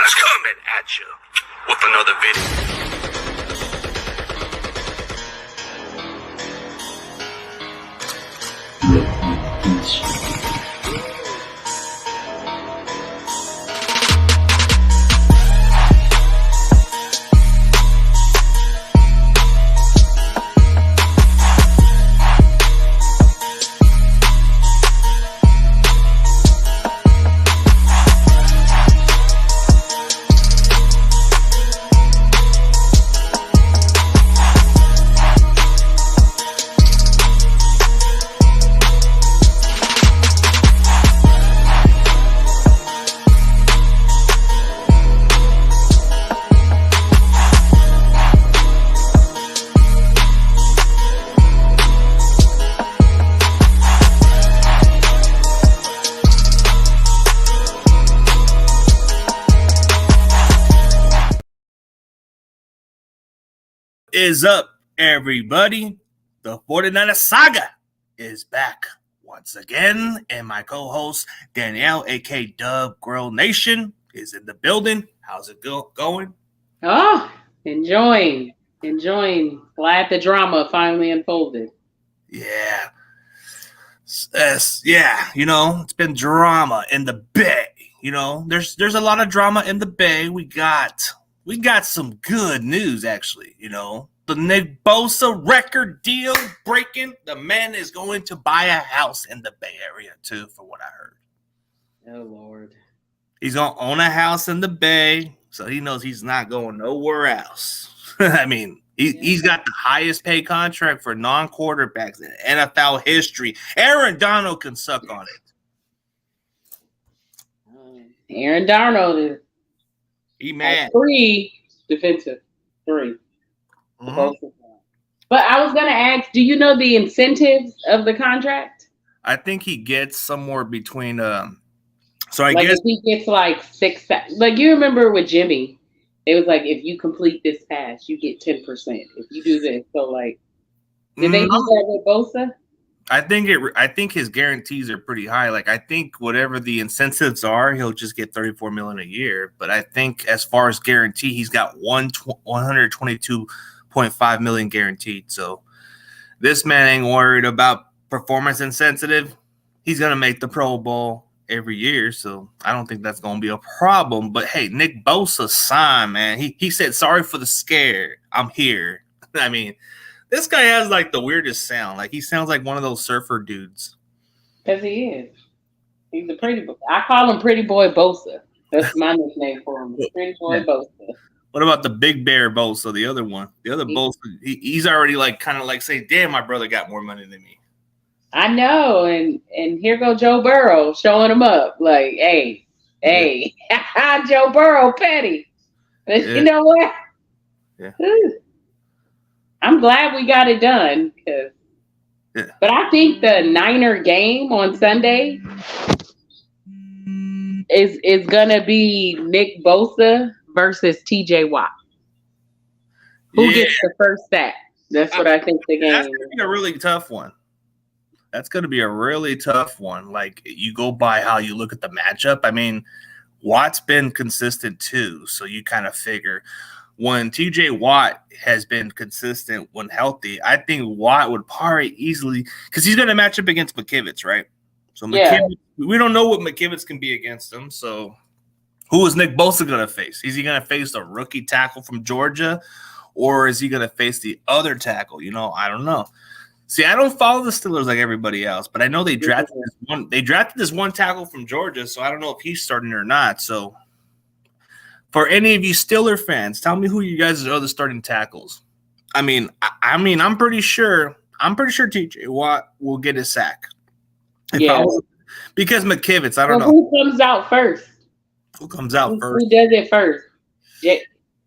Saga's coming at you with another video. Is up, everybody? The 49er Saga is back once again, and my co-host Danielle, aka Dub Grill Nation, is in the building. How's it going? Oh, enjoying. Glad the drama finally unfolded. Yeah, it's been drama in the Bay. There's a lot of drama in the Bay. We got some good news, actually. The Nick Bosa record deal breaking. The man is going to buy a house in the Bay Area, too, for what I heard. Oh, Lord. He's going to own a house in the Bay, so he knows he's not going nowhere else. I mean, he's got the highest paid contract for non-quarterbacks in NFL history. Aaron Donald can suck on it. Aaron Donald is mad. 3 defensive. 3. Mm-hmm. But I was going to ask, do you know the incentives of the contract? I think he gets somewhere between I guess he gets like 6. Like you remember with Jimmy, it was like if you complete this pass, you get 10%. If you do this, so like, did they do that with Bosa? I think his guarantees are pretty high. Like I think whatever the incentives are, he'll just get $34 million a year. But I think as far as guarantee, he's got $122.5 million guaranteed. So this man ain't worried about performance insensitive. He's gonna make the Pro Bowl every year, so I don't think that's gonna be a problem. But hey, Nick Bosa signed, man. He said sorry for the scare. I'm here. I mean, this guy has like the weirdest sound. Like he sounds like one of those surfer dudes. Because he is. He's a pretty boy. I call him Pretty Boy Bosa. That's my nickname for him. Pretty Boy Bosa. What about the Big Bear Bosa, the other one? The other Bosa, he's already like kind of like saying, damn, my brother got more money than me. I know, and here go Joe Burrow showing him up. Like, hey, Joe Burrow, petty. But you know what? Yeah. I'm glad we got it done. But I think the Niner game on Sunday is gonna be Nick Bosa versus TJ Watt. Who gets the first sack? That's what I think the game is. That's gonna be a really tough one. That's going to be a really tough one. Like, you go by how you look at the matchup. I mean, Watt's been consistent too, so you kind of figure when TJ Watt has been consistent when healthy, I think Watt would probably easily – because he's going to match up against McKivitz, right? So we don't know what McKivitz can be against him. So who is Nick Bosa going to face? Is he going to face a rookie tackle from Georgia, or is he going to face the other tackle? I don't know. See, I don't follow the Steelers like everybody else, but I know they drafted this one tackle from Georgia, so I don't know if he's starting or not. So for any of you Steeler fans, tell me who you guys' other starting tackles. I'm pretty sure TJ Watt will get a sack. Because McKivitz, I don't know. Who comes out first? Who comes out first? Who does it first?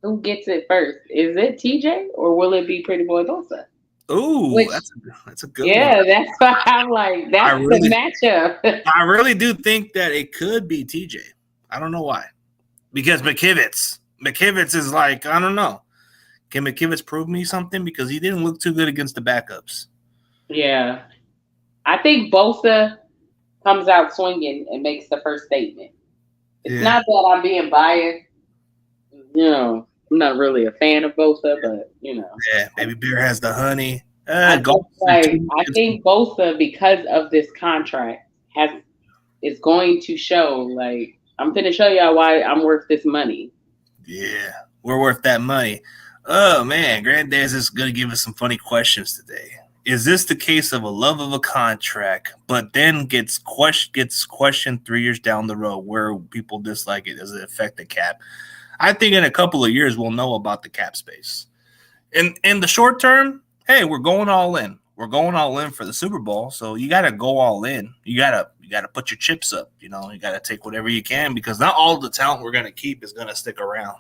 Who gets it first? Is it TJ or will it be Pretty Boy Bosa? Ooh, that's a good one. Yeah, that's why I'm like, that's the matchup. I really do think that it could be TJ. I don't know why. Because McKivitz is like, I don't know. Can McKivitz prove me something? Because he didn't look too good against the backups. Yeah. I think Bosa comes out swinging and makes the first statement. It's not that I'm being biased, I'm not really a fan of Bosa, but Yeah, Baby Bear has the honey. I Golf just I think Bosa, because of this contract, is going to show. Like, I'm gonna show y'all why I'm worth this money. Yeah, we're worth that money. Oh man, Granddad's is going to give us some funny questions today. Is this the case of a love of a contract, but then gets questioned 3 years down the road where people dislike it? Does it affect the cap? I think in a couple of years we'll know about the cap space. In the short term, hey, we're going all in. We're going all in for the Super Bowl, so you got to go all in. You got to put your chips up. You got to take whatever you can because not all the talent we're going to keep is going to stick around.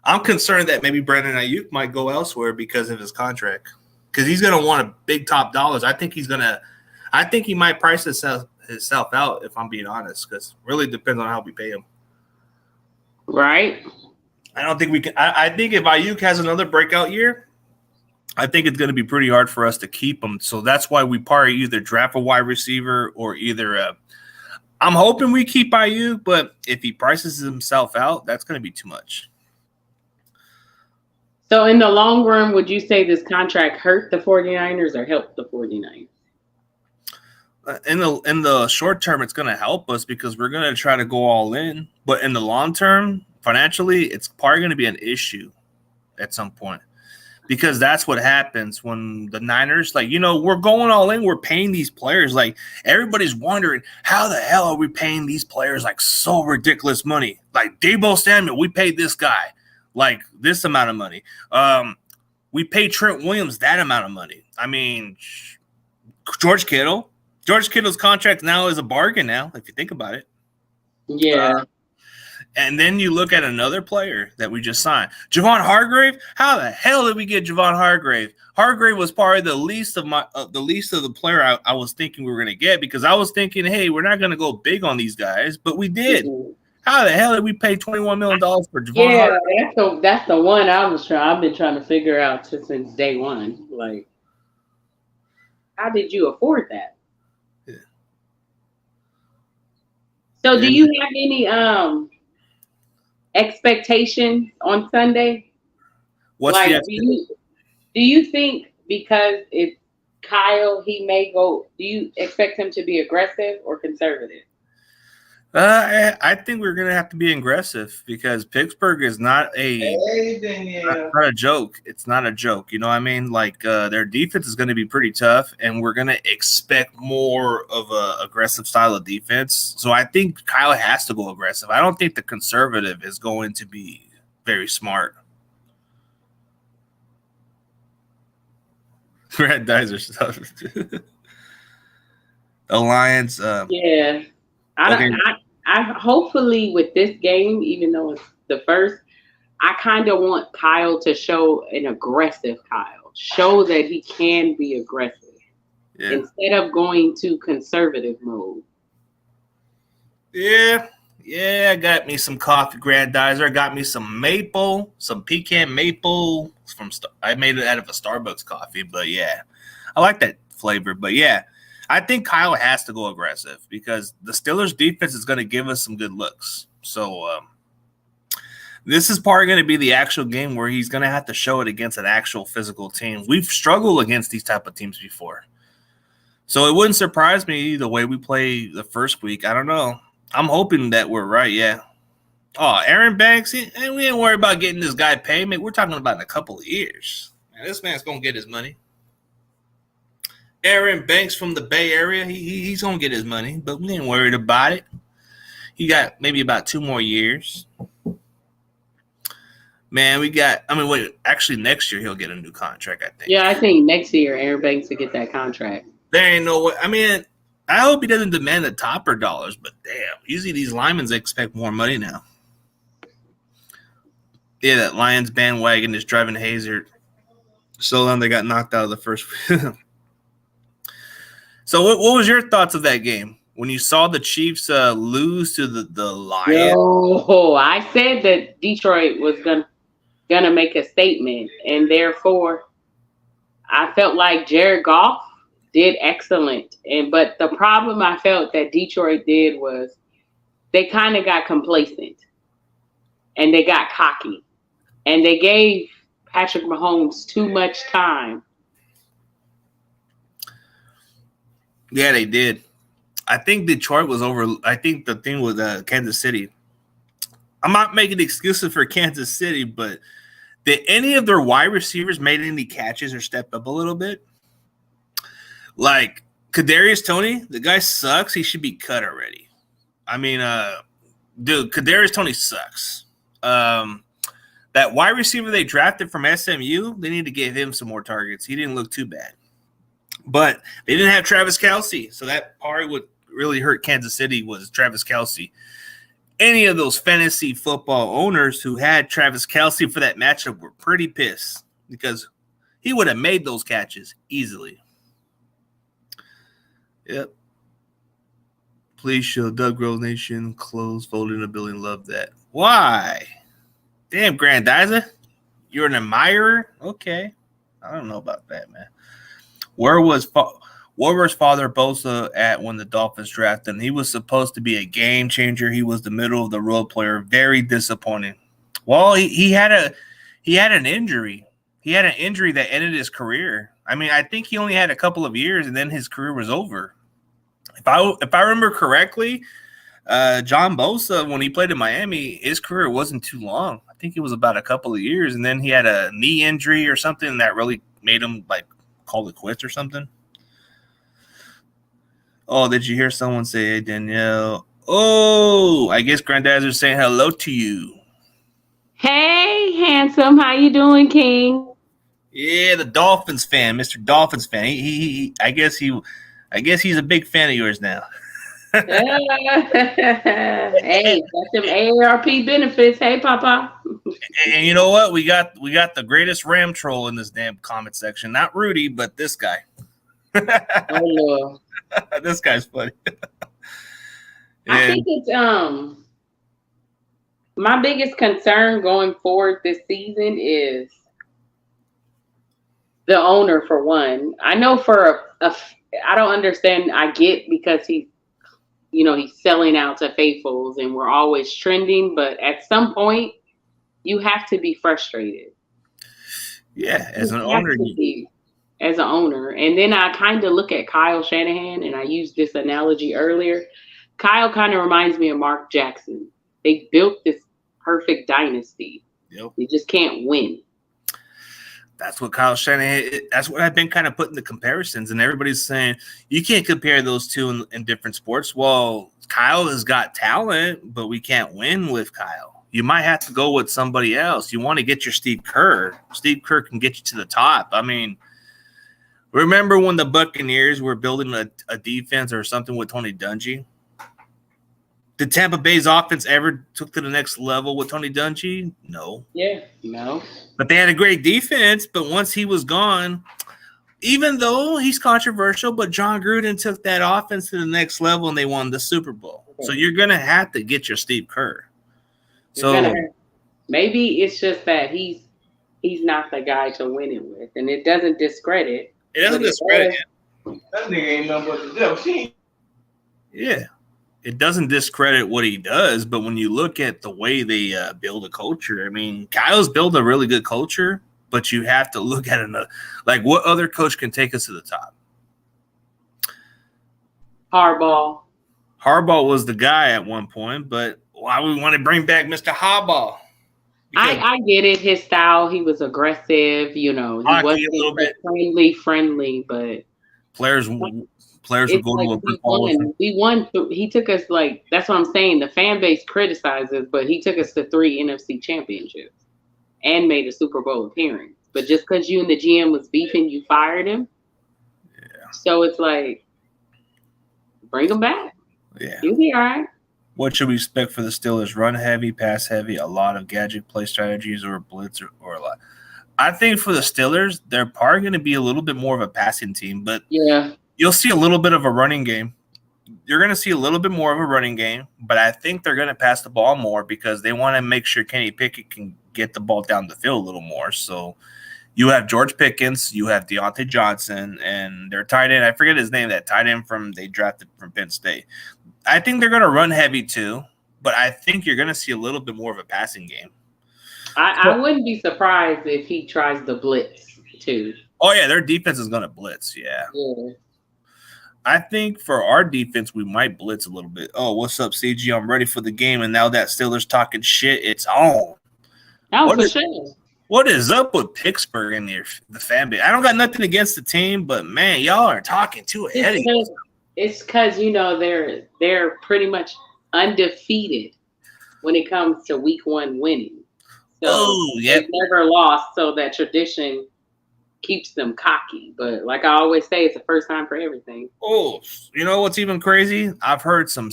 I'm concerned that maybe Brandon Ayuk might go elsewhere because of his contract. Because he's going to want a big top dollars. I think he might price himself out, if I'm being honest, because really depends on how we pay him. Right. I don't think we can. I think if Ayuk has another breakout year, I think it's going to be pretty hard for us to keep him. So that's why we probably either draft a wide receiver or either I'm hoping we keep Ayuk, but if he prices himself out, that's going to be too much. So in the long run, would you say this contract hurt the 49ers or helped the 49ers? In the short term, it's going to help us because we're going to try to go all in. But in the long term, financially, it's probably going to be an issue at some point. Because that's what happens when the Niners, we're going all in. We're paying these players. Like, everybody's wondering, how the hell are we paying these players, so ridiculous money? Like, Deebo Samuel, we paid this guy, this amount of money. We paid Trent Williams that amount of money. I mean, George Kittle's contract now is a bargain now, if you think about it. Yeah. And then you look at another player that we just signed, Javon Hargrave. How the hell did we get Javon Hargrave? Hargrave was probably the least of the player I was thinking we were going to get because I was thinking, hey, we're not going to go big on these guys, but we did. Mm-hmm. How the hell did we pay $21 million for Javon Hargrave? Yeah, that's the one I've been trying to figure out since day one. Like, how did you afford that? Yeah. So, do you have any expectation on Sunday? What's the do you think because it's Kyle, he may go? Do you expect him to be aggressive or conservative? I think we're going to have to be aggressive because Pittsburgh is not not a joke. It's not a joke. You know what I mean? Their defense is going to be pretty tough, and we're going to expect more of a aggressive style of defense. So I think Kyle has to go aggressive. I don't think the conservative is going to be very smart. Red dice are stuff. The Lions. Yeah. I hopefully with this game, even though it's the first, I kind of want Kyle to show an aggressive Kyle. Show that he can be aggressive instead of going to conservative mode. Yeah, I got me some coffee grandizer. I got me some maple, some pecan maple I made it out of a Starbucks coffee, but yeah, I like that flavor. But yeah, I think Kyle has to go aggressive because the Steelers defense is going to give us some good looks. So this is probably going to be the actual game where he's going to have to show it against an actual physical team. We've struggled against these type of teams before. So it wouldn't surprise me the way we play the first week. I don't know. I'm hoping that we're right, yeah. Oh, Aaron Banks, we ain't worry about getting this guy paid. We're talking about in a couple of years. Man, this man's going to get his money. Aaron Banks from the Bay Area, he's going to get his money, but we ain't worried about it. He got maybe about 2 more years. Man, actually next year he'll get a new contract, I think. Yeah, I think next year Aaron Banks will get that contract. There ain't no way. I hope he doesn't demand the topper dollars, but damn, usually these linemen expect more money now. Yeah, that Lions bandwagon is driving Hazard. So then they got knocked out of the first. So what was your thoughts of that game when you saw the Chiefs lose to the Lions? Oh, I said that Detroit was gonna make a statement, and therefore I felt like Jared Goff did excellent. But the problem I felt that Detroit did was they kind of got complacent. and they got cocky, and they gave Patrick Mahomes too much time. Yeah, they did. I think Detroit was over. I think the thing with Kansas City. I'm not making excuses for Kansas City, but did any of their wide receivers made any catches or step up a little bit? Like Kadarius Toney, the guy sucks. He should be cut already. I mean, dude, Kadarius Toney sucks. That wide receiver they drafted from SMU, they need to give him some more targets. He didn't look too bad. But they didn't have Travis Kelce, so that part would really hurt Kansas City was Travis Kelce. Any of those fantasy football owners who had Travis Kelce for that matchup were pretty pissed because he would have made those catches easily. Yep. Please show Doug Rose Nation clothes folded in a building. Love that. Why? Damn, Grandizer. You're an admirer? Okay. I don't know about that, man. Where was Father Bosa at when the Dolphins drafted him? He was supposed to be a game changer. He was the middle of the road player. Very disappointing. Well, he had an injury. He had an injury that ended his career. I mean, I think he only had a couple of years, and then his career was over. If I remember correctly, John Bosa, when he played in Miami, his career wasn't too long. I think it was about a couple of years, and then he had a knee injury or something that really made him like call it quits or something. Oh, did you hear someone say, "Hey, Danielle"? Oh, I guess Granddad's saying hello to you. Hey, handsome, how you doing, King? Yeah, the Dolphins fan, Mr. Dolphins fan. I guess he's a big fan of yours now. Hey, got them AARP benefits. Hey, Papa. And you know what? We got the greatest Ram troll in this damn comment section. Not Rudy, but this guy. Oh Lord. This guy's funny. I think it's my biggest concern going forward this season is the owner, for one. I know I don't understand. I get because he's selling out to faithfuls and we're always trending, but at some point you have to be frustrated. Yeah, as an owner. As an owner. And then I kind of look at Kyle Shanahan, and I used this analogy earlier. Kyle kind of reminds me of Mark Jackson. They built this perfect dynasty. Yep. They just can't win. That's what Kyle Shanahan, that's what I've been kind of putting the comparisons, and everybody's saying you can't compare those two in different sports. Well, Kyle has got talent, but we can't win with Kyle. You might have to go with somebody else. You want to get your Steve Kerr. Steve Kerr can get you to the top. I mean, remember when the Buccaneers were building a defense or something with Tony Dungy? Did Tampa Bay's offense ever took to the next level with Tony Dungy? No. Yeah, no. But they had a great defense, but once he was gone, even though he's controversial, but John Gruden took that offense to the next level and they won the Super Bowl. Okay. So you're going to have to get your Steve Kerr. Maybe it's just that he's not the guy to win it with, and it doesn't discredit. It doesn't discredit him. That nigga ain't nothing but the devil. Yeah. It doesn't discredit what he does, but when you look at the way they build a culture, I mean, Kyle's built a really good culture, but you have to look at it like what other coach can take us to the top? Harbaugh. Harbaugh was the guy at one point, but why we want to bring back Mr. Harbaugh? I get it. His style, he was aggressive. He wasn't friendly, but players would go to a brick wall. We won. He took us that's what I'm saying. The fan base criticizes, but he took us to 3 NFC championships and made a Super Bowl appearance. But just because you and the GM was beefing, you fired him. Yeah. So it's like, bring him back. Yeah. He'll be all right. What should we expect for the Steelers? Run heavy, pass heavy, a lot of gadget play strategies, or blitz, or a lot? I think for the Steelers, they're probably going to be a little bit more of a passing team, but yeah, you'll see a little bit of a running game. You're going to see a little bit more of a running game, but I think they're going to pass the ball more because they want to make sure Kenny Pickett can get the ball down the field a little more. So you have George Pickens, you have Deontay Johnson, and their tight end, I forget his name, that tight end they drafted from Penn State. I think they're going to run heavy too, but I think you're going to see a little bit more of a passing game. I wouldn't be surprised if he tries the blitz too. Oh yeah, their defense is going to blitz. Yeah. I think for our defense, we might blitz a little bit. Oh, what's up, CG? I'm ready for the game, and now that Steelers talking shit, it's on. Oh, for sure. What is up with Pittsburgh and the fan base? I don't got nothing against the team, but man, y'all are talking too ahead of you. It's because they're pretty much undefeated when it comes to week 1 winning. So they've never lost, so that tradition keeps them cocky. But like I always say, it's the first time for everything. Oh, you know what's even crazy? I've heard some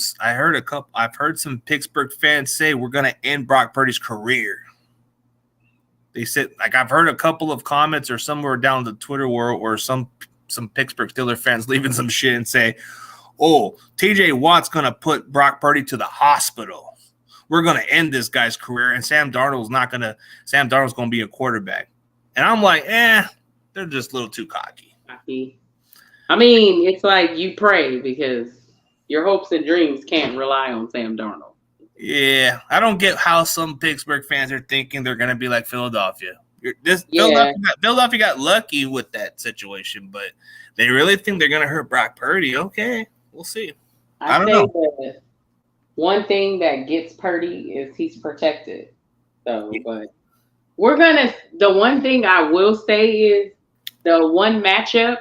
Pittsburgh fans say we're gonna end Brock Purdy's career. They said, like, I've heard a couple of comments or somewhere down the Twitter world or some Pittsburgh Steelers fans leaving some shit and say, oh, TJ Watt's going to put Brock Purdy to the hospital. We're going to end this guy's career, and Sam Darnold's going to be a quarterback. And I'm like, they're just a little too cocky. I mean, it's like you pray because your hopes and dreams can't rely on Sam Darnold. Yeah, I don't get how some Pittsburgh fans are thinking they're going to be like Philadelphia. Philadelphia got lucky with that situation, but they really think they're going to hurt Brock Purdy. Okay, we'll see. I don't know. That one thing that gets Purdy is he's protected. So, but the one thing I will say is the one matchup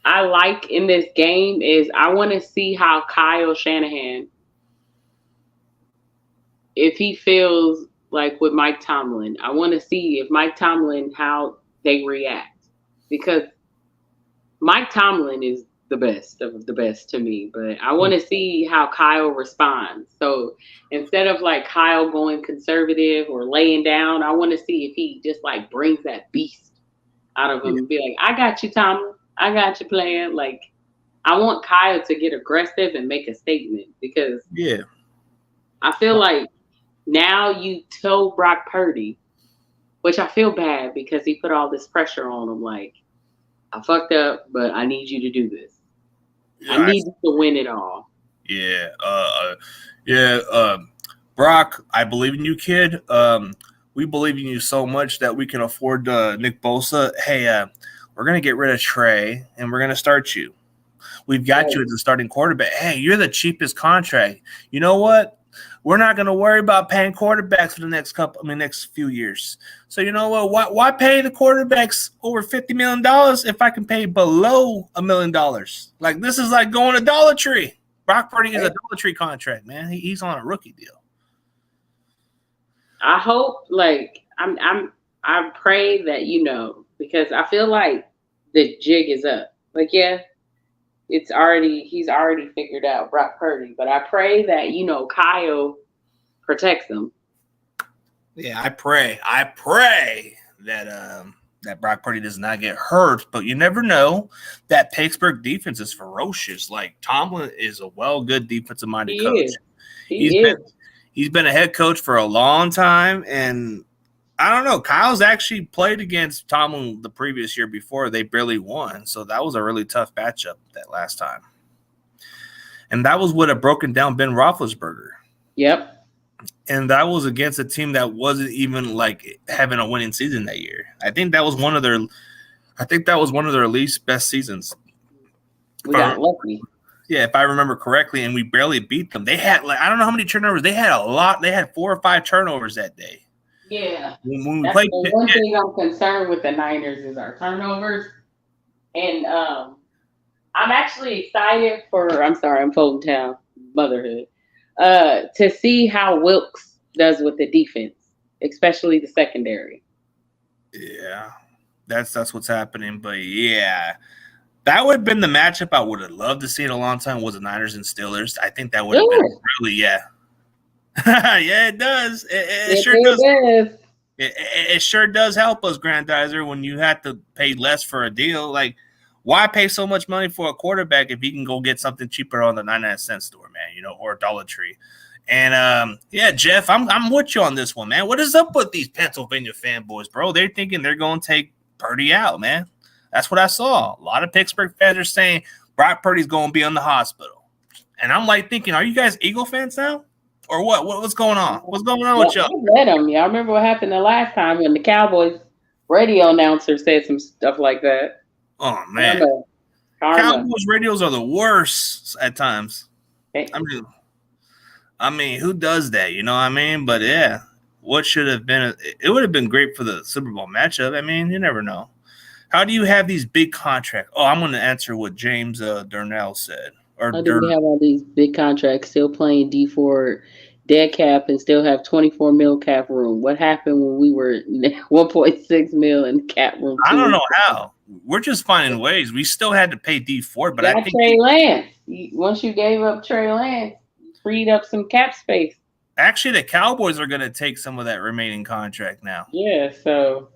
I like in this game is I want to see how Kyle Shanahan, if he feels like with Mike Tomlin, I want to see if Mike Tomlin, how they react. Because Mike Tomlin is the best of the best to me, but I want to see how Kyle responds. So instead of like Kyle going conservative or laying down, I want to see if he just like brings that beast out of him and be like, I got you, Tomlin. I got you, player. Like, I want Kyle to get aggressive and make a statement because I feel like now you told Brock Purdy, which I feel bad because he put all this pressure on him. Like, I fucked up, but I need you to do this. I need you to win it all. Brock, I believe in you, kid. We believe in you so much that we can afford Nick Bosa. Hey, we're going to get rid of Trey, and we're going to start you. We've got you as the starting quarterback. Hey, you're the cheapest contract. You know what? We're not going to worry about paying quarterbacks for the next few years. So you know what? Why pay the quarterbacks over $50 million if I can pay below $1 million? Like, this is like going to Dollar Tree. Brock Purdy is a Dollar Tree contract, man. He's on a rookie deal. I hope, like, I pray that, because I feel like the jig is up. Like, he's already figured out Brock Purdy, but I pray that, Kyle protects him. Yeah, I pray that Brock Purdy does not get hurt, but you never know. That Pittsburgh defense is ferocious. Like, Tomlin is a good defensive-minded coach. He's been a head coach for a long time, and I don't know. Kyle's actually played against Tomlin the previous year before. They barely won, so that was a really tough matchup that last time. And that was with a broken-down Ben Roethlisberger. Yep. And that was against a team that wasn't even like having a winning season that year. I think that was one of their least best seasons. We got lucky. Yeah, if I remember correctly, and we barely beat them. They had I don't know how many turnovers. They had a lot. They had 4 or 5 turnovers that day. Yeah. When we played, the one thing I'm concerned with the Niners is our turnovers. And I'm actually excited I'm folding down motherhood. To see how Wilkes does with the defense, especially the secondary. Yeah. That's what's happening. But yeah. That would have been the matchup I would have loved to see in a long time was the Niners and Steelers. I think that would have been really, yeah, it does. It sure does. It sure does help us, Grandizer, when you have to pay less for a deal. Like, why pay so much money for a quarterback if you can go get something cheaper on the 99-cent store, man, or Dollar Tree? And, Jeff, I'm with you on this one, man. What is up with these Pennsylvania fanboys, bro? They're thinking they're going to take Purdy out, man. That's what I saw. A lot of Pittsburgh fans are saying Brock Purdy's going to be in the hospital. And I'm like thinking, are you guys Eagle fans now? Or what? What's going on? What's going on with y'all? Let them. Y'all remember what happened the last time when the Cowboys radio announcer said some stuff like that? Oh man, Karma. Cowboys radios are the worst at times. Hey. I mean, who does that? You know what I mean? But yeah, what should have been? It would have been great for the Super Bowl matchup. I mean, you never know. How do you have these big contracts? Oh, I'm going to answer what James Danielle said. How do we have all these big contracts still playing D4 dead cap and still have 24 mil cap room? What happened when we were 1.6 mil in cap room? I don't know how. We're just finding ways. We still had to pay D4, but I think Trey Lance. Once you gave up Trey Lance, you freed up some cap space. Actually, the Cowboys are going to take some of that remaining contract now. Yeah, so.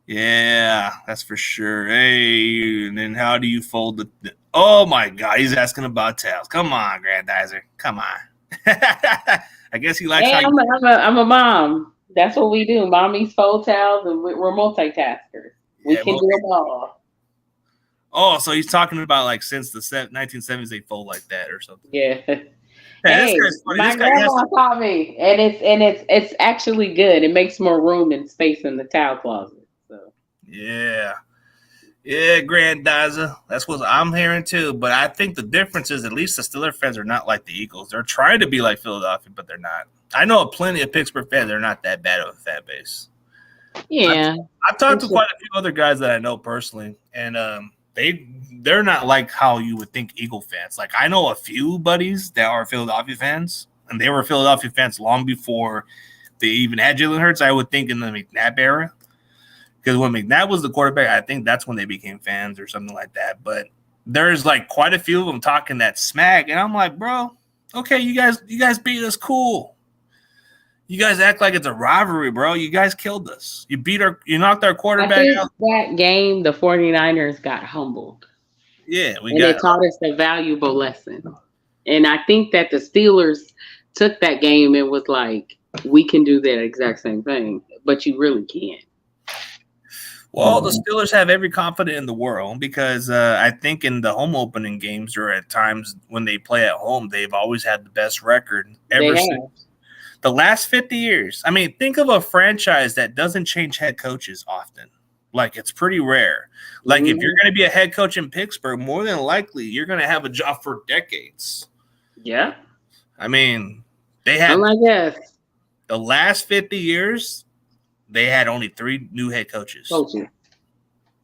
Yeah, that's for sure. Hey, and then how do you fold the oh my God, he's asking about tails. Come on, Grandizer. Come on. I guess he likes how I'm a mom. That's what we do. Mommies fold towels, and we're multitaskers. We can do them all. Oh, so he's talking about like since the 1970s they fold like that or something. Yeah. Hey, my grandma taught me, and it's actually good. It makes more room and space in the towel closet. So. Yeah, Grandizer. That's what I'm hearing too. But I think the difference is at least the Steelers fans are not like the Eagles. They're trying to be like Philadelphia, but they're not. I know plenty of Pittsburgh fans. They're not that bad of a fan base. Yeah, I've talked to quite a few other guys that I know personally, and they're not like how you would think Eagle fans. Like I know a few buddies that are Philadelphia fans, and they were Philadelphia fans long before they even had Jalen Hurts. I would think in the McNabb era, because when McNabb was the quarterback, I think that's when they became fans or something like that. But there's like quite a few of them talking that smack, and I'm like, bro, okay, you guys beat us, cool. You guys act like it's a rivalry, bro. You guys killed us. You knocked our quarterback out. That game, the 49ers got humbled. Yeah, it taught us a valuable lesson. And I think that the Steelers took that game and was like, we can do that exact same thing, but you really can't. Well, the Steelers have every confidence in the world because I think in the home opening games or at times when they play at home, they've always had the best record ever since. The last 50 years. I mean, think of a franchise that doesn't change head coaches often. Like, it's pretty rare. Like, if you're going to be a head coach in Pittsburgh, more than likely, you're going to have a job for decades. Yeah. I mean, they had the last 50 years, they had only 3 new head coaches. Because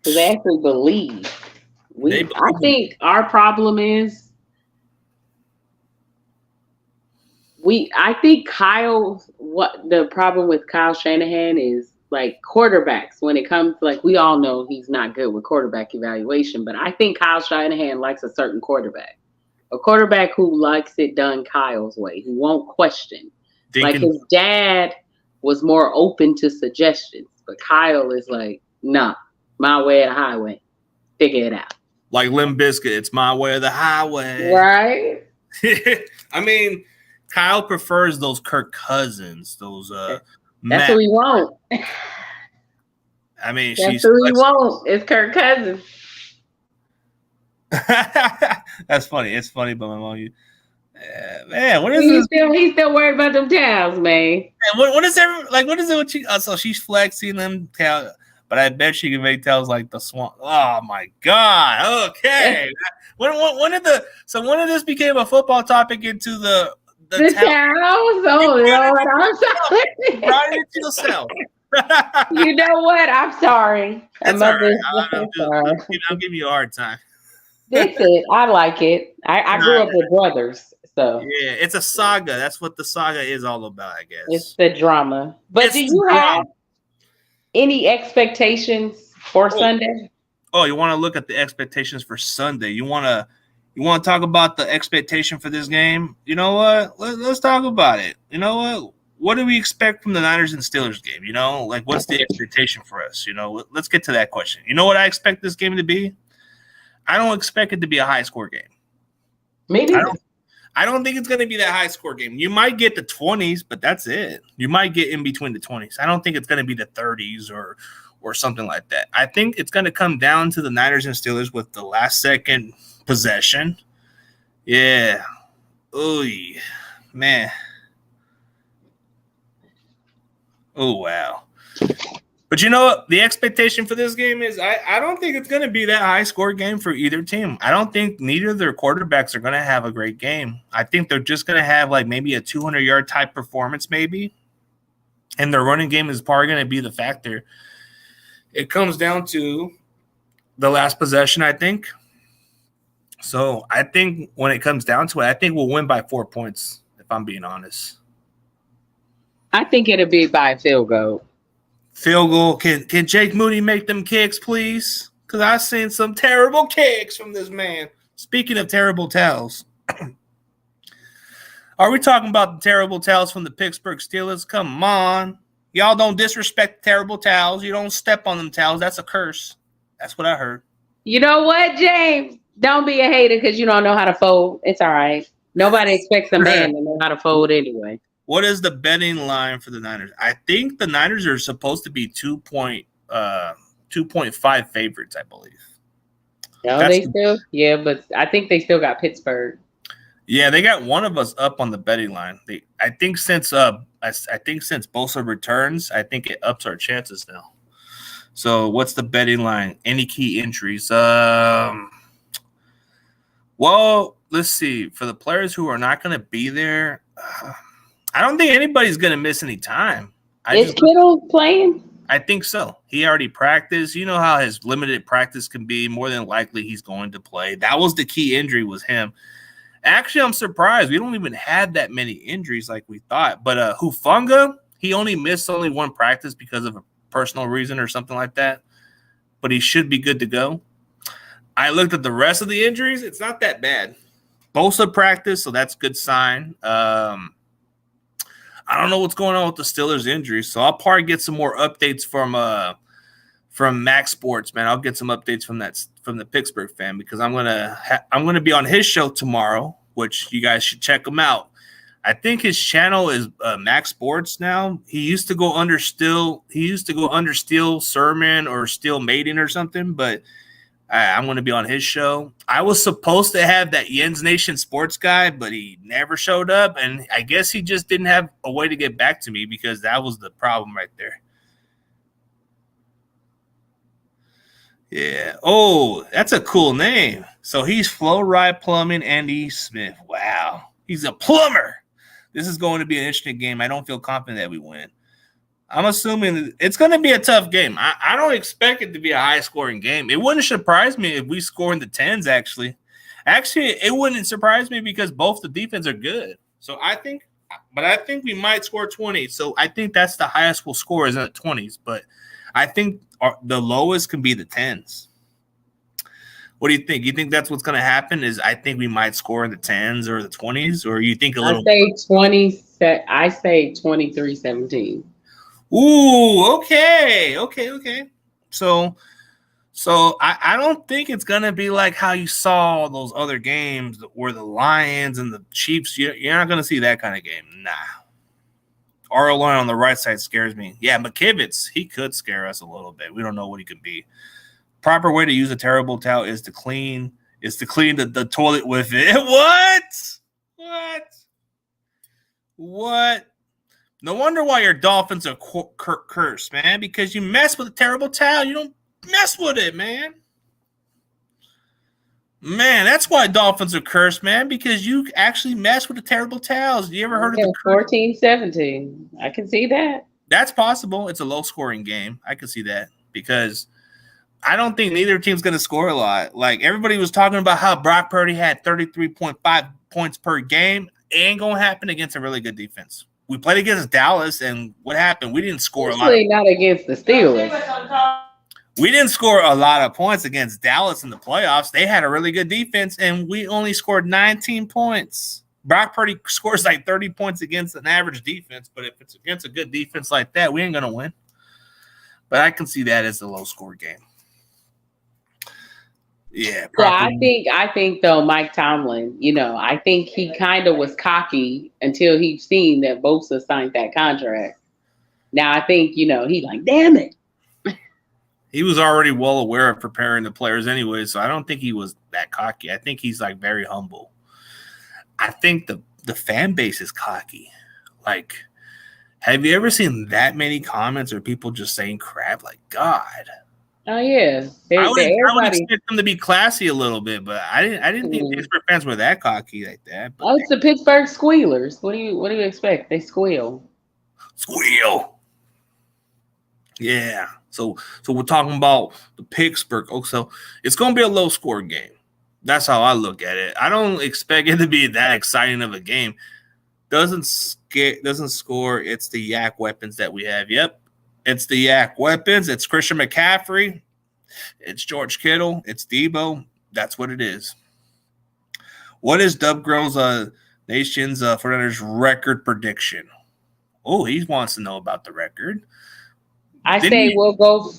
they actually believe. I think our problem is I think what the problem with Kyle Shanahan is like quarterbacks when it comes to like, we all know he's not good with quarterback evaluation, but I think Kyle Shanahan likes a certain quarterback, a quarterback who likes it done Kyle's way, who won't question. Like his dad was more open to suggestions, but Kyle is like, nah, my way or the highway, figure it out. Like Limp Bizkit, it's my way or the highway. Right. I mean, Kyle prefers those Kirk Cousins, those that's what we want. I mean, that's who we want. It's Kirk Cousins. That's funny. It's funny, but my mom, man, what is this? He's still worried about them towels, man. What is it? What she? So she's flexing them towels, but I bet she can make towels like the Swan. Oh my God! Okay, when did this became a football topic into the towels? Oh Lord, I'm sorry. Brought it into yourself. You know what? I'm sorry. That's all right. I'll give you a hard time. That's it. I like it. I grew up with brothers, so yeah, it's a saga. That's what the saga is all about, I guess. It's the drama. But do you have any expectations for Sunday? Oh, you want to look at the expectations for Sunday? You want to talk about the expectation for this game? You know what? Let's talk about it. You know what? What do we expect from the Niners and Steelers game? You know, like what's the expectation for us? You know, let's get to that question. You know what I expect this game to be? I don't expect it to be a high score game. Maybe I don't think it's going to be that high score game. You might get the 20s, but that's it. You might get in between the 20s. I don't think it's going to be the 30s or something like that. I think it's going to come down to the Niners and Steelers with the last second possession. Yeah. Ooh, man. Oh, wow. But you know what? The expectation for this game is I don't think it's going to be that high score game for either team. I don't think neither of their quarterbacks are going to have a great game. I think they're just going to have like maybe a 200-yard type performance maybe. And their running game is probably going to be the factor. It comes down to the last possession, I think. So I think when it comes down to it, I think we'll win by 4 points, if I'm being honest. I think it'll be by field goal. Field goal. Can Jake Moody make them kicks, please? Because I've seen some terrible kicks from this man. Speaking of terrible towels, are we talking about the terrible towels from the Pittsburgh Steelers? Come on. Y'all don't disrespect terrible towels. You don't step on them towels. That's a curse. That's what I heard. You know what, James? Don't be a hater because you don't know how to fold. It's all right. Nobody expects a man to know how to fold anyway. What is the betting line for the Niners? I think the Niners are supposed to be 2.5 favorites, I believe. No, but I think they still got Pittsburgh. Yeah, they got one of us up on the betting line. I think since Bosa returns, I think it ups our chances now. So what's the betting line? Any key injuries? Well, let's see. For the players who are not going to be there, I don't think anybody's going to miss any time. Is Kittle playing? I think so. He already practiced. You know how his limited practice can be. More than likely, he's going to play. That was the key injury was him. Actually, I'm surprised. We don't even have that many injuries like we thought. But Hufanga, he only missed one practice because of a personal reason or something like that. But he should be good to go. I looked at the rest of the injuries. It's not that bad. Bosa practice, so that's a good sign. I don't know what's going on with the Steelers' injuries, so I'll probably get some more updates from Max Sports, man. I'll get some updates from the Pittsburgh fan because I'm gonna be on his show tomorrow, which you guys should check him out. I think his channel is Max Sports now. He used to go under Steel Sermon or Steel Maiden or something, but I'm going to be on his show. I was supposed to have that Jens Nation sports guy, but he never showed up. And I guess he just didn't have a way to get back to me because that was the problem right there. Yeah. Oh, that's a cool name. So he's Flow Ride Plumbing, Andy Smith. Wow. He's a plumber. This is going to be an interesting game. I don't feel confident that we win. I'm assuming it's going to be a tough game. I don't expect it to be a high-scoring game. It wouldn't surprise me if we score in the 10s, actually. Actually, it wouldn't surprise me because both the defense are good. So I think we might score 20. So I think that's the highest we'll score is in the 20s. But I think the lowest can be the 10s. What do you think? You think that's what's going to happen? I think we might score in the 10s or the 20s? Or you think a little – I say 23-17. Ooh, okay. So I don't think it's gonna be like how you saw those other games where the Lions and the Chiefs. You're not gonna see that kind of game. Nah. Our line on the right side scares me. Yeah, McKivitz, he could scare us a little bit. We don't know what he could be. Proper way to use a terrible towel is to clean the toilet with it. What? No wonder why your Dolphins are cursed, man, because you mess with a terrible towel. You don't mess with it, man. Man, that's why Dolphins are cursed, man, because you actually mess with the terrible towels. You ever heard of the 14-17? I can see that. That's possible. It's a low-scoring game. I can see that because I don't think neither team's going to score a lot. Like, everybody was talking about how Brock Purdy had 33.5 points per game. It ain't going to happen against a really good defense. We played against Dallas, and what happened? We didn't score a lot. Not against the Steelers. We didn't score a lot of points against Dallas in the playoffs. They had a really good defense, and we only scored 19 points. Brock Purdy scores like 30 points against an average defense, but if it's against a good defense like that, we ain't going to win. But I can see that as a low-score game. Yeah, I think though Mike Tomlin, I think he kind of was cocky until he'd seen that Bosa signed that contract. Now I think he's like, damn it. He was already well aware of preparing the players anyway, so I don't think he was that cocky. I think he's like very humble. I think the fan base is cocky. Like Have you ever seen that many comments or people just saying crap? Like, God. Oh yeah, I would everybody. expect them to be classy a little bit, but I didn't think Pittsburgh fans were that cocky like that. But Oh, it's the Pittsburgh Squealers. What do you expect? They squeal. squeal. Yeah. So we're talking about the Pittsburgh. Oh, so it's gonna be a low score game. That's how I look at it. I don't expect it to be that exciting of a game. Doesn't score. It's the yak weapons that we have. Yep. It's the yak weapons. It's Christian McCaffrey. It's George Kittle. It's Debo. That's what it is. What is Dub Girl's Nation's 49ers record prediction? Oh, he wants to know about the record. I say we'll go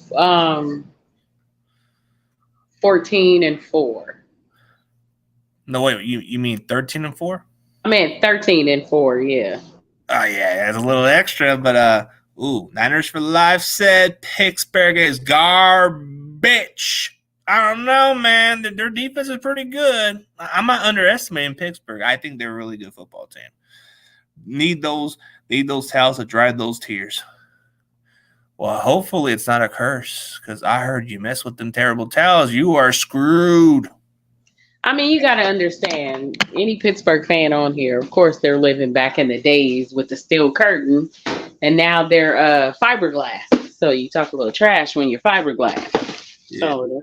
14-4. No, wait, you mean 13-4? I mean 13-4, yeah. Oh yeah, that's a little extra, but Niners for Life said Pittsburgh is garbage. I don't know, man. Their defense is pretty good. I'm not underestimating Pittsburgh. I think they're a really good football team. Need those towels to dry those tears. Well, hopefully it's not a curse, because I heard you mess with them terrible towels, you are screwed. I mean, you got to understand, any Pittsburgh fan on here, of course, they're living back in the days with the steel curtain, and now they're fiberglass. So you talk a little trash when you're fiberglass. Yeah. So,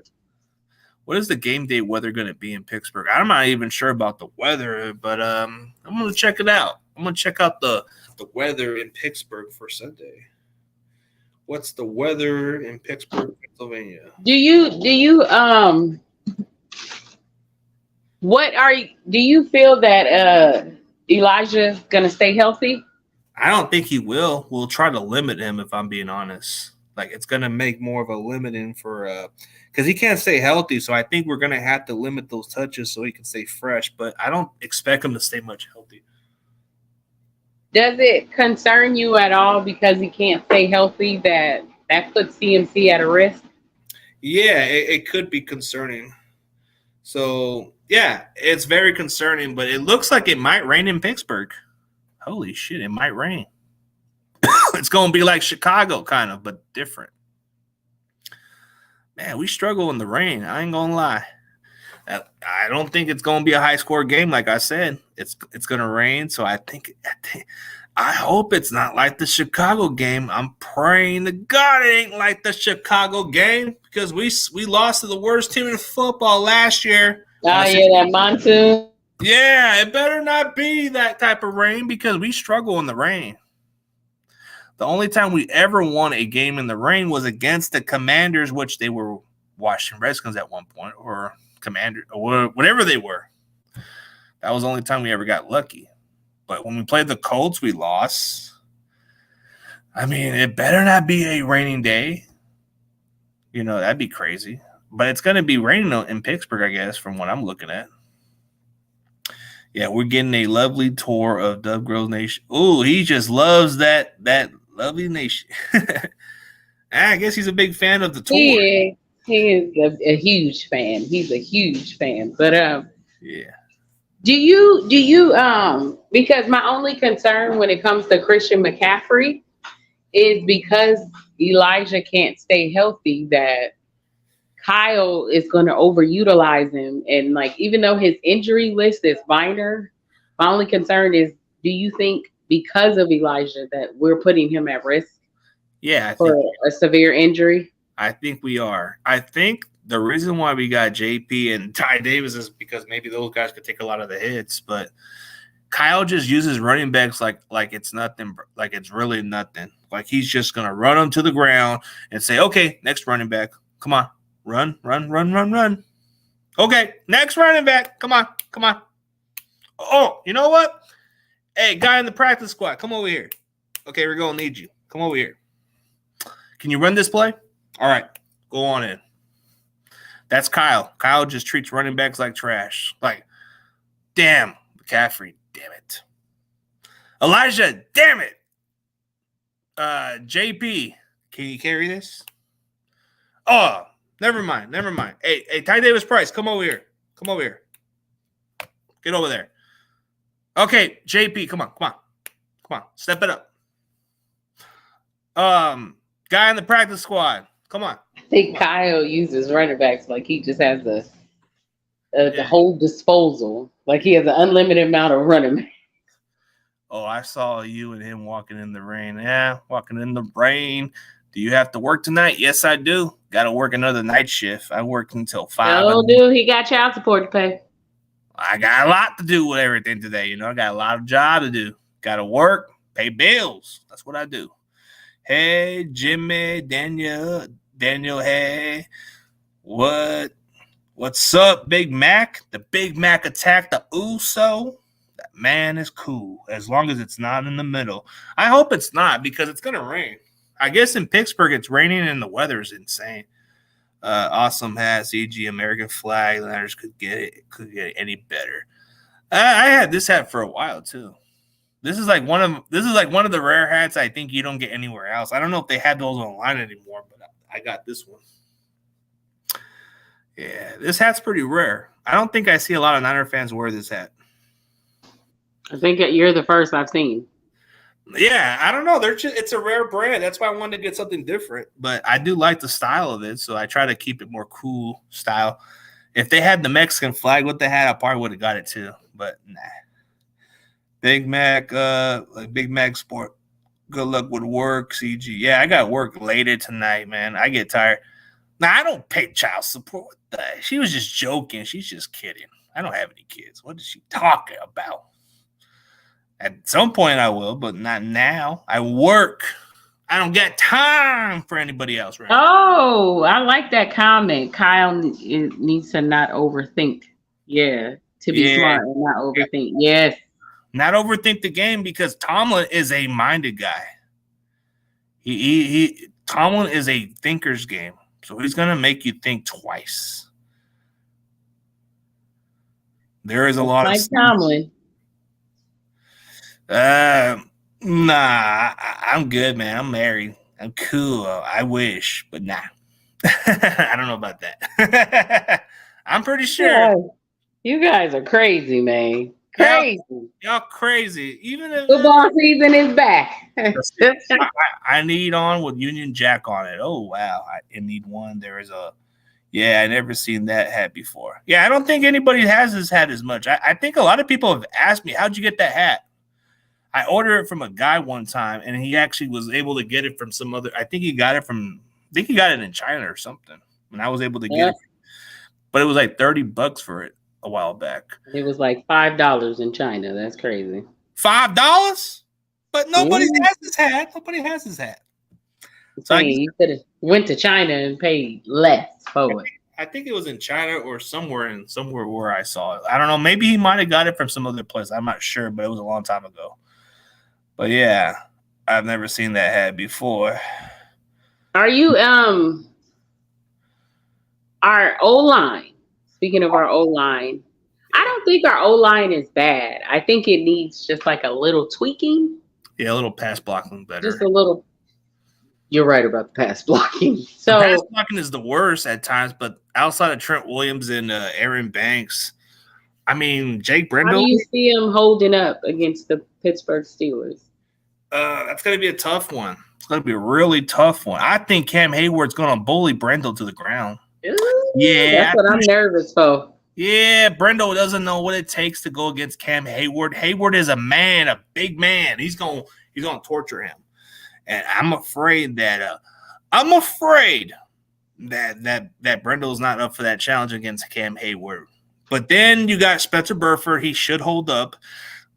what is the game day weather going to be in Pittsburgh? I'm not even sure about the weather, but I'm going to check it out. I'm going to check out the weather in Pittsburgh for Sunday. What's the weather in Pittsburgh, Pennsylvania? Do you do you feel that Elijah's gonna stay healthy? I don't think he will. We'll try to limit him, if I'm being honest. Like, it's gonna make more of a limiting for because he can't stay healthy. So I think we're gonna have to limit those touches so he can stay fresh. But I don't expect him to stay much healthy. Does it concern you at all because he can't stay healthy that puts CMC at a risk? Yeah, it could be concerning. So, yeah, it's very concerning, but it looks like it might rain in Pittsburgh. Holy shit, it might rain. It's going to be like Chicago, kind of, but different. Man, we struggle in the rain. I ain't going to lie. I don't think it's going to be a high-score game, like I said. It's going to rain, so I hope it's not like the Chicago game. I'm praying to God it ain't like the Chicago game, because we lost to the worst team in football last year. Oh, yeah, that monsoon. Yeah, it better not be that type of rain, because we struggle in the rain. The only time we ever won a game in the rain was against the Commanders, which they were Washington Redskins at one point, or Commander, or whatever they were. That was the only time we ever got lucky. But when we played the Colts, we lost. I mean, it better not be a raining day. You know, that'd be crazy. But it's going to be raining in Pittsburgh, I guess, from what I'm looking at. Yeah, we're getting a lovely tour of Dub Girls Nation. Ooh, he just loves that lovely nation. I guess he's a big fan of the tour. He is a huge fan. He's a huge fan. But yeah. Do you because my only concern when it comes to Christian McCaffrey is because Elijah can't stay healthy, that Kyle is going to overutilize him. And like, even though his injury list is minor, my only concern is, do you think because of Elijah that we're putting him at risk? Yeah, for a severe injury? I think we are. I think the reason why we got JP and Ty Davis is because maybe those guys could take a lot of the hits, but Kyle just uses running backs like it's nothing, like it's really nothing. Like he's just gonna run them to the ground and say, "Okay, next running back, come on, run." Okay, next running back, come on. Oh, you know what? Hey, guy in the practice squad, come over here. Okay, we're gonna need you. Come over here. Can you run this play? All right, go on in. That's Kyle. Kyle just treats running backs like trash. Like, damn, McCaffrey, damn it. Elijah, damn it. JP, can you carry this? Oh, never mind. Hey, Ty Davis Price, come over here. Get over there. Okay, JP, come on. Step it up. Guy in the practice squad. Come on. I think Kyle uses running backs like he just has the Yeah. whole disposal. Like he has an unlimited amount of running backs. Oh, I saw you and him walking in the rain. Yeah, walking in the rain. Do you have to work tonight? Yes, I do. Got to work another night shift. I worked until 5. No, dude, he got child support to pay. I got a lot to do with everything today. I got a lot of job to do. Got to work, pay bills. That's what I do. Hey, Jimmy, Danielle, hey. What's up, Big Mac? The Big Mac attacked the Uso. That man is cool as long as it's not in the middle. I hope it's not because it's going to rain. I guess in Pittsburgh it's raining and the weather's insane. Awesome hat, CG American flag. Letters could get it any better. I had this hat for a while too. This is like one of the rare hats I think you don't get anywhere else. I don't know if they have those online anymore, but I got this one. Yeah, this hat's pretty rare. I don't think I see a lot of Niner fans wear this hat. I think you're the first I've seen. Yeah, I don't know. It's a rare brand. That's why I wanted to get something different. But I do like the style of it, so I try to keep it more cool style. If they had the Mexican flag with the hat, I probably would have got it too. But nah. Big Mac, Big Mac Sport. Good luck with work, CG. Yeah, I got work later tonight, man. I get tired. Now, I don't pay child support. What the heck? She was just joking. She's just kidding. I don't have any kids. What is she talking about? At some point I will, but not now. I work. I don't get time for anybody else right now. Oh, I like that comment. Kyle needs to not overthink. Yeah, to be smart and not overthink. Yes. Not overthink the game because Tomlin is a minded guy. Tomlin is a thinker's game. So he's going to make you think twice. There is a lot of Tomlin. Nah, I'm good, man. I'm married. I'm cool. I wish, but nah. I don't know about that. I'm pretty sure. Yeah. You guys are crazy, man. Crazy. Y'all crazy. Even if football season is back. I need on with Union Jack on it. Oh, wow. I need one. There is a I never seen that hat before. Yeah, I don't think anybody has this hat as much. I think a lot of people have asked me, how'd you get that hat? I ordered it from a guy one time, and he actually was able to get it from some other. I think he got it in China or something. And I was able to get it, but it was like $30 for it a while back. It was like $5 in China. That's crazy. $5, but nobody has this hat. Nobody has this hat. So you could have went to China and paid less for it. I think it was in China or somewhere where I saw it. I don't know. Maybe he might have got it from some other place. I'm not sure, but it was a long time ago. But yeah, I've never seen that hat before. Are you our O-line? Speaking of our O-line, I don't think our O-line is bad. I think it needs just like a little tweaking. Yeah, a little pass blocking better. Just a little. You're right about the pass blocking. So pass blocking is the worst at times, but outside of Trent Williams and Aaron Banks, I mean, Jake Brendel. How do you see him holding up against the Pittsburgh Steelers? That's going to be a tough one. It's going to be a really tough one. I think Cam Hayward's going to bully Brendel to the ground. Ooh, that's what I'm nervous for. Yeah, Brendel doesn't know what it takes to go against Cam Hayward. Hayward is a man, a big man. He's going to torture him. And I'm afraid that Brendel's not up for that challenge against Cam Hayward. But then you got Spencer Burford. He should hold up.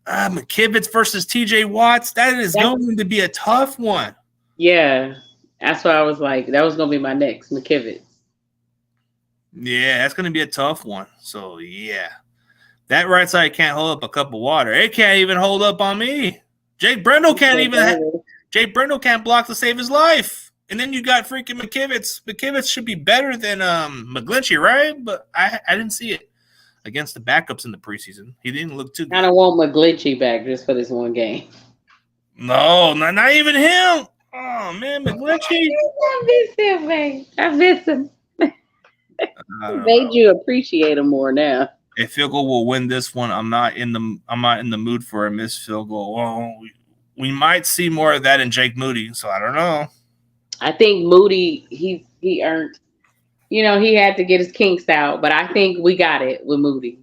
McKivitz versus TJ Watts. That is going to be a tough one. Yeah, that's why I was like, that was going to be my next, McKivitz. Yeah, that's going to be a tough one. So, yeah. That right side can't hold up a cup of water. It can't even hold up on me. Jake Brendel Jake Brendel can't block to save his life. And then you got freaking McKivitz. McKivitz should be better than McGlinchey, right? But I didn't see it against the backups in the preseason. He didn't look too good. I don't want McGlinchey back just for this one game. No, not even him. Oh, man, McGlinchey. I miss him, man. I miss him. Made you appreciate him more now. A field goal will win this one. I'm not in the mood for a missed field goal. Oh, we might see more of that in Jake Moody. So I don't know. I think Moody, he earned, he had to get his kinks out, but I think we got it with Moody.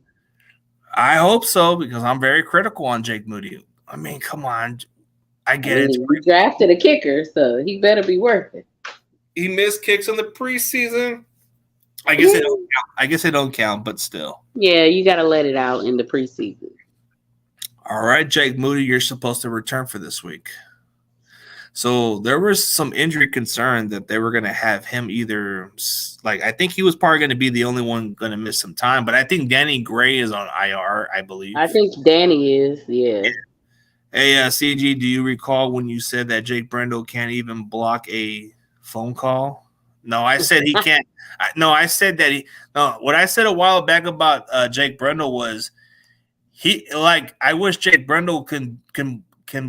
I hope so because I'm very critical on Jake Moody. I mean, come on. I get it. He drafted a kicker, so he better be worth it. He missed kicks in the preseason. I guess they don't count. I guess they don't count, but still. Yeah, you got to let it out in the preseason. All right, Jake Moody, you're supposed to return for this week. So there was some injury concern that they were going to have him either I think he was probably going to be the only one going to miss some time, but I think Danny Gray is on IR, I believe. I think Danny is, yeah. Hey, CG, do you recall when you said that Jake Brendel can't even block a phone call? No, I said he can't. I said that he. No, what I said a while back about Jake Brendel was I wish Jake Brendel can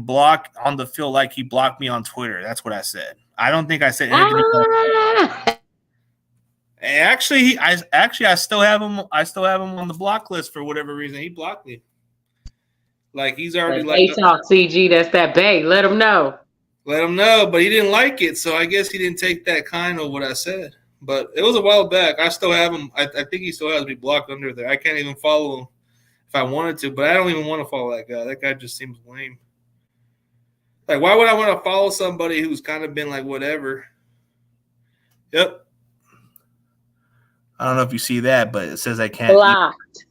block on the field like he blocked me on Twitter. That's what I said. I don't think I said anything. Actually, I still have him. I still have him on the block list for whatever reason. He blocked me. Like he's already Hey, talk CG. That's that bait. Let him know. Let him know, but he didn't like it, so I guess he didn't take that kind of what I said. But it was a while back. I still have him. I think he still has me blocked under there. I can't even follow him if I wanted to, but I don't even want to follow that guy. That guy just seems lame. Like, why would I want to follow somebody who's kind of been like whatever? Yep. I don't know if you see that, but it says I can't. Blocked.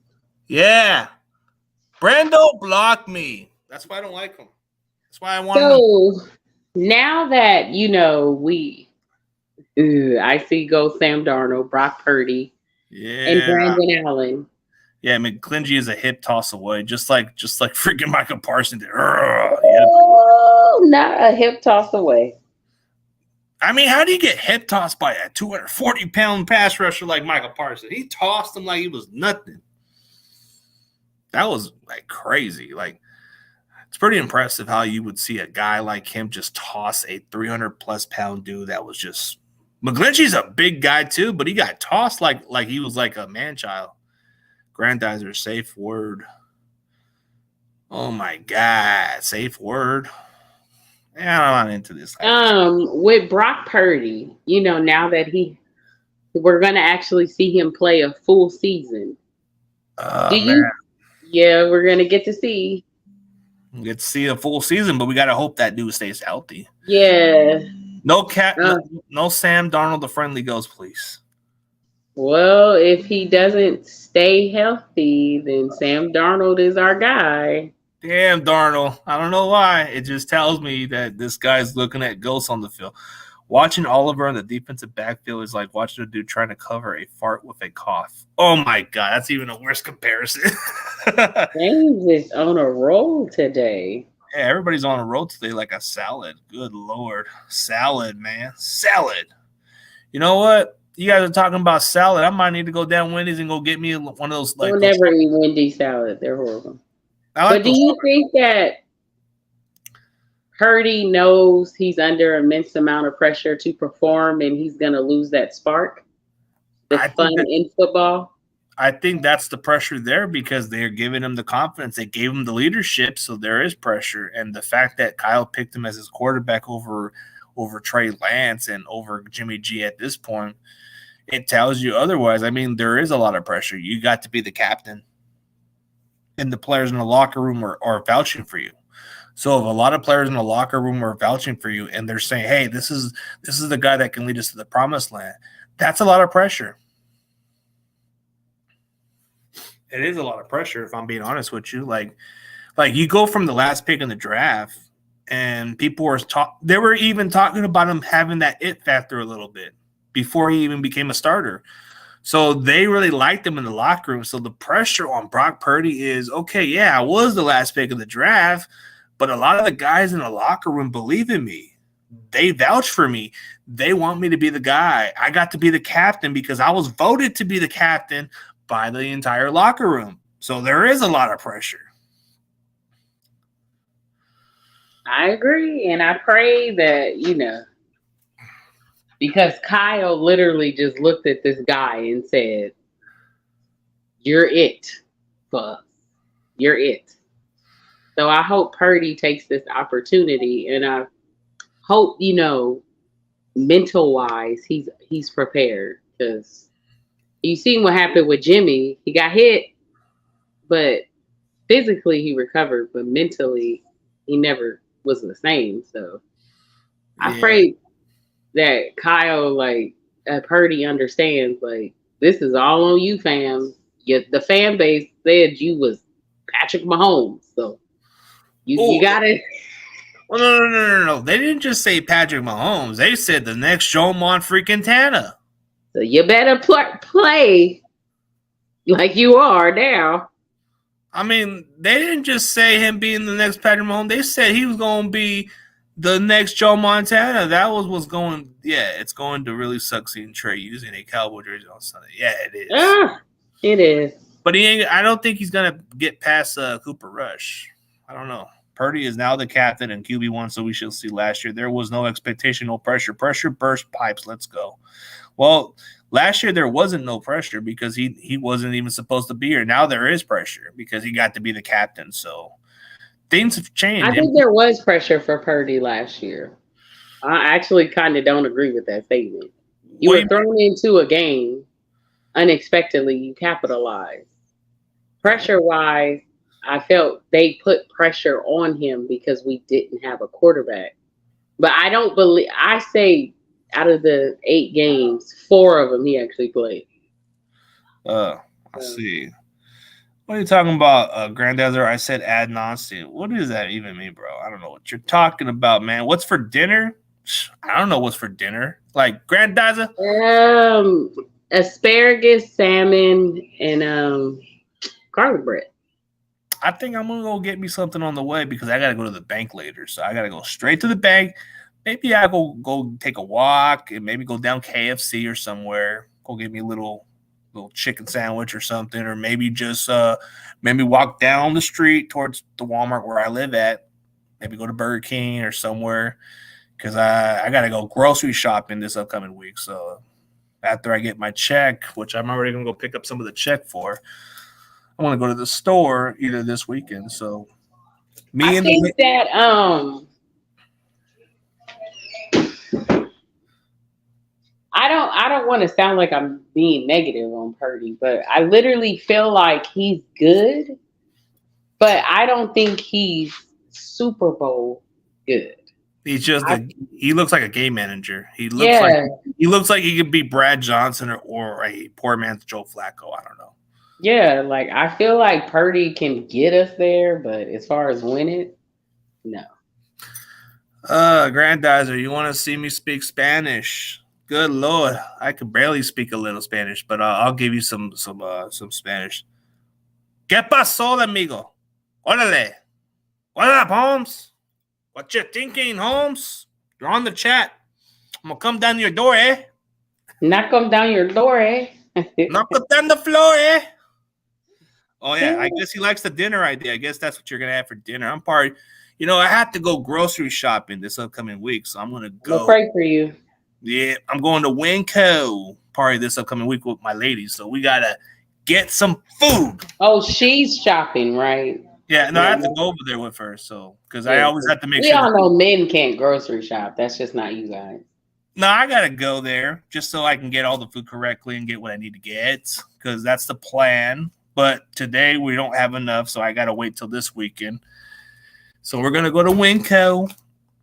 Yeah. Brendel blocked me. That's why I don't like him. That's why I want So now that, I see go Sam Darnold, Brock Purdy, and Brandon Allen. Yeah, McClinchy is a hip toss away, just like freaking Michael Parsons did. Oh, not a hip toss away. I mean, how do you get hip tossed by a 240-pound pass rusher like Michael Parsons? He tossed him like he was nothing. That was like crazy. Like, it's pretty impressive how you would see a guy like him just toss a 300-plus pound dude that was just – McGlinchey's a big guy too, but he got tossed like he was like a man-child. Grandizer, safe word. Oh, my God. Safe word. Yeah, I'm not into this. With Brock Purdy, now that we're going to actually see him play a full season. Yeah, we're going to get to see. We get to see a full season, but we got to hope that dude stays healthy. Yeah. No Sam Darnold, the friendly ghost, please. Well, if he doesn't stay healthy, then Sam Darnold is our guy. Damn, Darnold. I don't know why. It just tells me that this guy's looking at ghosts on the field. Watching Oliver on the defensive backfield is like watching a dude trying to cover a fart with a cough. Oh, my God. That's even a worse comparison. James is on a roll today. Yeah, everybody's on a roll today like a salad. Good Lord. Salad, man. Salad. You know what? You guys are talking about salad. I might need to go down Wendy's and go get me one of those. We'll never eat Wendy's salad. They're horrible. But do you think that Purdy knows he's under immense amount of pressure to perform and he's going to lose that spark? The fun in football? I think that's the pressure there because they're giving him the confidence. They gave him the leadership, so there is pressure. And the fact that Kyle picked him as his quarterback over Trey Lance and over Jimmy G at this point, it tells you otherwise. I mean, there is a lot of pressure. You got to be the captain. And the players in the locker room are vouching for you. So if a lot of players in the locker room are vouching for you and they're saying, hey, this is the guy that can lead us to the promised land, that's a lot of pressure. It is a lot of pressure, if I'm being honest with you. Like you go from the last pick in the draft and people were they were even talking about him having that it factor a little bit before he even became a starter. So they really liked him in the locker room. So the pressure on Brock Purdy is, okay, yeah, I was the last pick of the draft, but a lot of the guys in the locker room believe in me. They vouch for me. They want me to be the guy. I got to be the captain because I was voted to be the captain by the entire locker room. So there is a lot of pressure. I agree. And I pray that, because Kyle literally just looked at this guy and said, you're it for us. You're it. So I hope Purdy takes this opportunity, and I hope mental wise he's prepared, because you seen what happened with Jimmy. He got hit, but physically he recovered, but mentally he never was the same. So I Yeah. pray that Kyle, Purdy understands, this is all on you, fam. The fan base said you was Patrick Mahomes, so you got it. Well, no. They didn't just say Patrick Mahomes. They said the next Joe Montana. So you better play like you are now. I mean, they didn't just say him being the next Patrick Mahomes. They said he was going to be the next Joe Montana. That was what's going. Yeah, it's going to really suck seeing Trey using a Cowboy jersey on Sunday. Yeah, it is. It is. But he ain't. I don't think he's going to get past Cooper Rush. I don't know. Purdy is now the captain and QB1, so we shall see. Last year there was no expectation, no pressure. Pressure burst pipes. Let's go. Well, last year there wasn't no pressure because he wasn't even supposed to be here. Now there is pressure because he got to be the captain. So things have changed. I think there was pressure for Purdy last year. I actually kind of don't agree with that statement. You were thrown into a game unexpectedly. You capitalized. Pressure-wise, I felt they put pressure on him because we didn't have a quarterback. But I don't believe – I say out of the 8 games, 4 of them he actually played. I see. What are you talking about, Granddadzer? I said ad nauseam. What does that even mean, bro? I don't know what you're talking about, man. What's for dinner? I don't know what's for dinner. Like, Granddadzer? Asparagus, salmon, and garlic bread. I think I'm going to go get me something on the way because I got to go to the bank later. So I got to go straight to the bank. Maybe I go take a walk and maybe go down KFC or somewhere. Go get me a little chicken sandwich or something, or maybe just maybe walk down the street towards the Walmart where I live at. Maybe go to Burger King or somewhere because I got to go grocery shopping this upcoming week. So after I get my check, which I'm already going to go pick up some of the check for, I want to go to the store either this weekend. So I think that I don't want to sound like I'm being negative on Purdy, but I literally feel like he's good, but I don't think he's Super Bowl good. He's just he looks like a game manager. He looks like he could be Brad Johnson or a poor man's Joe Flacco. I don't know. Yeah, I feel like Purdy can get us there, but as far as winning, no. Grandizer, you want to see me speak Spanish? Good Lord, I could barely speak a little Spanish, but I'll give you some Spanish. ¿Qué pasó, amigo? Órale. What up, Holmes? What you thinking, Holmes? You're on the chat. I'm gonna come down your door, eh? Knock them down your door, eh? Knock it down the floor, eh? Oh, yeah. I guess he likes the dinner idea. I guess that's what you're going to have for dinner. I'm part. I have to go grocery shopping this upcoming week, so I'm going to go. I'll pray for you. Yeah, I'm going to Winco party this upcoming week with my ladies, so we got to get some food. Oh, she's shopping, right? Yeah, no, I have to go over there with her, so because I always have to make sure. We all know men can't grocery shop. That's just not you guys. No, I got to go there just so I can get all the food correctly and get what I need to get because that's the plan. But today we don't have enough, so I got to wait till this weekend. So we're going to go to Winco.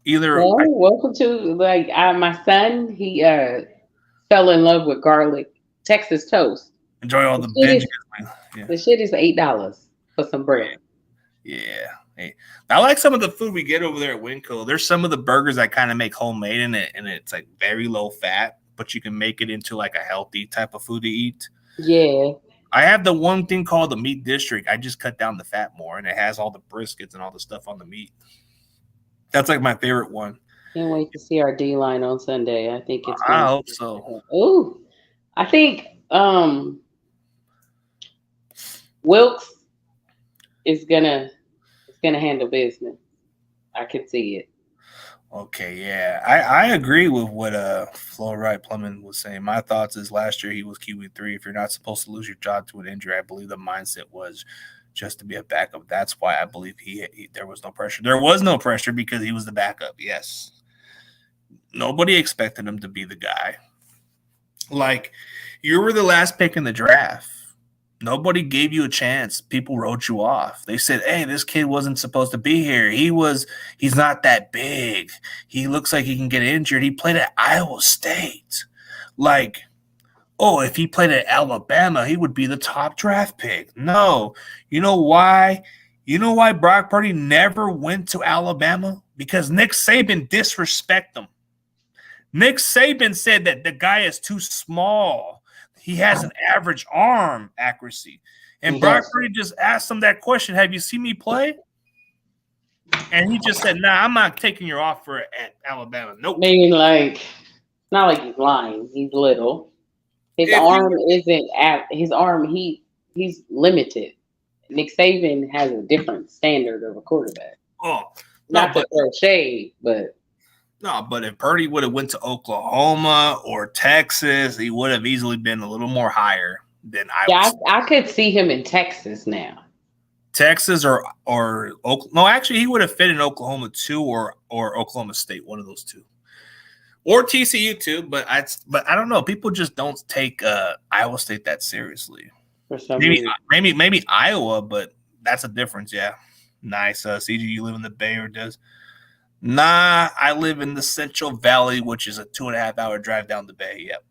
Welcome to, my son, he fell in love with garlic Texas toast. Enjoy all the binges. The shit is $8 for some bread. Yeah. Hey, I like some of the food we get over there at Winco. There's some of the burgers that kind of make homemade in it, and it's like very low fat, but you can make it into like a healthy type of food to eat. Yeah. I have the one thing called the meat district. I just cut down the fat more, and it has all the briskets and all the stuff on the meat. That's like my favorite one. Can't wait to see our D line on Sunday. I think it's. I hope so. Ooh, I think Wilkes is gonna handle business. I can see it. Okay, yeah. I agree with what Fluoride Plumbing was saying. My thoughts is last year he was QB3. If you're not supposed to lose your job to an injury, I believe the mindset was just to be a backup. That's why I believe there was no pressure. There was no pressure because he was the backup. Yes. Nobody expected him to be the guy. Like, you were the last pick in the draft. Nobody gave you a chance. People wrote you off. They said, hey, this kid wasn't supposed to be here. He's not that big. He looks like he can get injured. He played at Iowa State. Like, oh, if he played at Alabama, he would be the top draft pick. No. You know why? You know why Brock Purdy never went to Alabama? Because Nick Saban disrespected him. Nick Saban said that the guy is too small. He has an average arm accuracy. And Brock Purdy just asked him that question, have you seen me play? And he just said, nah, I'm not taking your offer at Alabama. Nope. Maybe it's not like he's lying. He's little. His arm isn't at his arm. He's limited. Nick Saban has a different standard of a quarterback. Oh, not to throw shade, but but if Purdy would have went to Oklahoma or Texas, he would have easily been a little more higher than Iowa. Yeah, I could see him in Texas now. Texas or no, actually, he would have fit in Oklahoma too, or Oklahoma State, one of those two. Or TCU too, but I don't know. People just don't take Iowa State that seriously. For some reason. Maybe Iowa, but that's a difference. Yeah, nice. CG, you live in the Bay or does? Nah, I live in the Central Valley, which is a 2.5-hour drive down the Bay. Yep.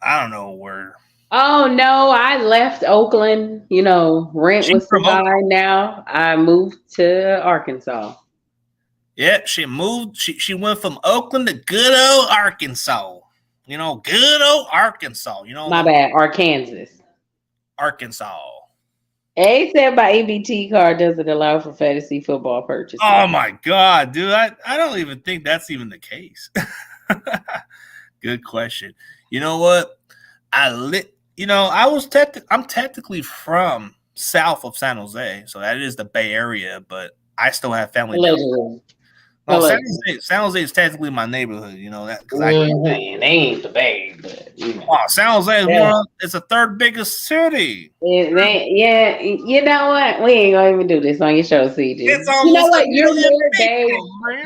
I don't know where. Oh no, I left Oakland. You know, rent was too high. Now I moved to Arkansas. Yeah, she moved. She went from Oakland to good old Arkansas. You know, good old Arkansas. You know, my bad, Arkansas. A said my ABT card doesn't allow for fantasy football purchases. Oh my God, dude! I don't even think that's even the case. Good question. You know what? I'm technically from south of San Jose, so that is the Bay Area, but I still have family. Well, San Jose is technically my neighborhood, you know that. They ain't the Bay, but you know. Oh, San Jose is it's the third biggest city. Yeah, you know what? We ain't gonna even do this on your show, CG. You know what?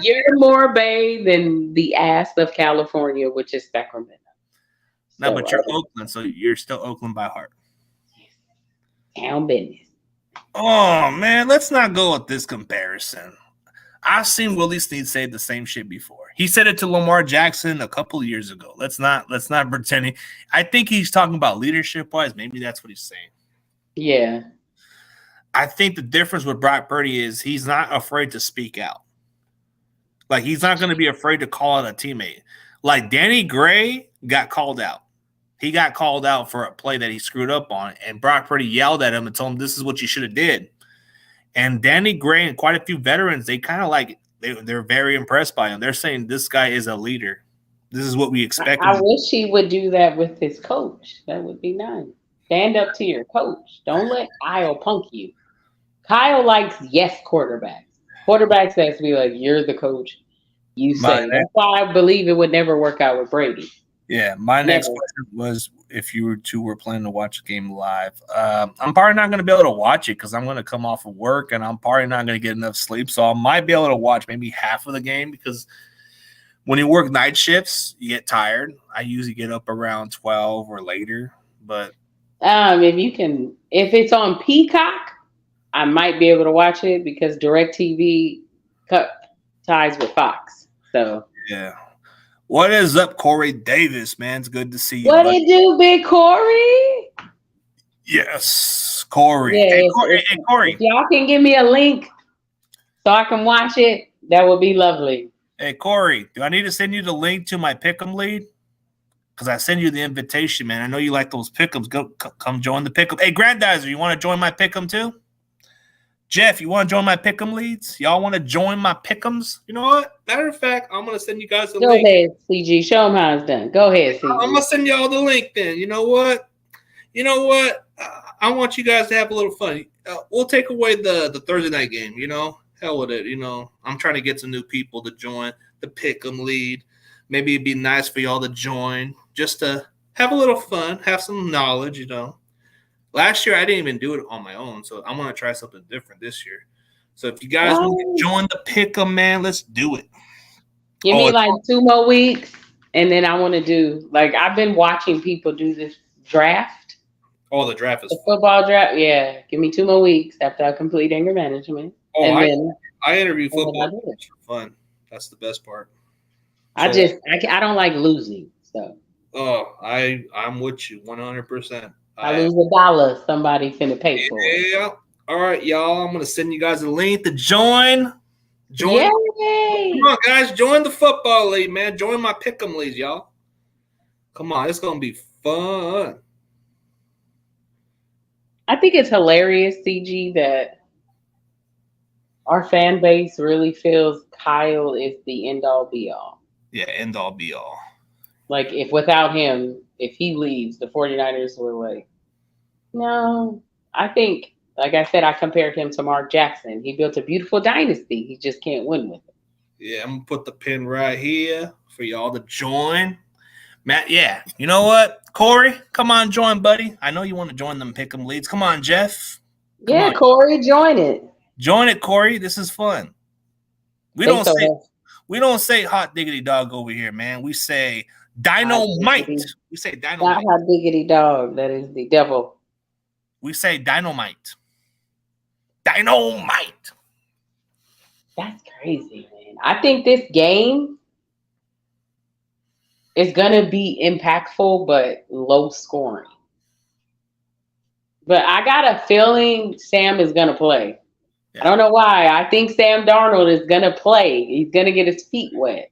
You're more Bay than the ass of California, which is Sacramento. No, but you're Oakland, so you're still Oakland by heart. Town business. Oh man, let's not go with this comparison. I've seen Willie Snead say the same shit before. He said it to Lamar Jackson a couple of years ago. Let's not pretend. I think he's talking about leadership wise. Maybe that's what he's saying. Yeah. I think the difference with Brock Purdy is he's not afraid to speak out. Like, he's not going to be afraid to call out a teammate. Like, Danny Gray got called out. He got called out for a play that he screwed up on, and Brock Purdy yelled at him and told him, this is what you should have did. And Danny Gray and quite a few veterans, they kind of like they're very impressed by him. They're saying this guy is a leader. This is what we expect. I wish he would do that with his coach. That would be nice. Stand up to your coach. Don't let Kyle punk you. Kyle likes yes quarterbacks. Quarterbacks has to be like, you're the coach. You say. That's why I believe it would never work out with Brady. Yeah, my next question was if you were planning to watch the game live. I'm probably not going to be able to watch it because I'm going to come off of work and I'm probably not going to get enough sleep. So I might be able to watch maybe half of the game because when you work night shifts, you get tired. I usually get up around 12 or later. But if it's on Peacock, I might be able to watch it because DirecTV ties with Fox. So yeah. What is up, Corey Davis, man? It's good to see you. What it do, big Corey? Yes, Corey. Yeah, hey, Corey. If y'all can give me a link so I can watch it, that would be lovely. Hey, Corey, do I need to send you the link to my Pick'em lead? Because I send you the invitation, man. I know you like those Pick'ems. Come join the Pick'em. Hey, Grandizer, you want to join my Pick'em too? Jeff, you want to join my Pick'em leads? Y'all want to join my Pick'ems? You know what? Matter of fact, I'm going to send you guys the link. Go ahead, CG. Show them how it's done. Go ahead, CG. I'm going to send y'all the link then. You know what? I want you guys to have a little fun. We'll take away the Thursday night game, you know? Hell with it, you know? I'm trying to get some new people to join the Pick'em lead. Maybe it'd be nice for y'all to join just to have a little fun, have some knowledge, you know? Last year I didn't even do it on my own, so I'm gonna try something different this year. So if you guys want to join the pick'em, man, let's do it. Give me like 2 more weeks, and then I want to do like I've been watching people do this draft. Oh, the draft is the football draft. Yeah, give me 2 more weeks after I complete anger management. Oh, and I interview football for fun. That's the best part. I don't like losing. So. Oh, I'm with you 100%. I lose $1, somebody finna pay for it. Yeah. All right, y'all. I'm gonna send you guys a link to join. Yay! Come on, guys. Join the football league, man. Join my pick'em league, y'all. Come on, it's gonna be fun. I think it's hilarious, CG, that our fan base really feels Kyle is the end all be all. Yeah, end all be all. Like, if without him, if he leaves, the 49ers were like, no. I think, like I said, I compared him to Mark Jackson. He built a beautiful dynasty. He just can't win with it. Yeah, I'm going to put the pin right here for y'all to join. Matt, yeah. You know what? Corey, come on, join, buddy. I know you want to join them pick'em leads. Come on, Jeff. Come on. Corey, join it. Join it, Corey. This is fun. We don't say hot diggity dog over here, man. We say dynamite. We say dynamite. Not hot diggity dog. That is the devil. We say dynamite. Dynamite. That's crazy, man. I think this game is going to be impactful, but low scoring. But I got a feeling Sam is going to play. Yeah. I don't know why. I think Sam Darnold is going to play. He's going to get his feet wet.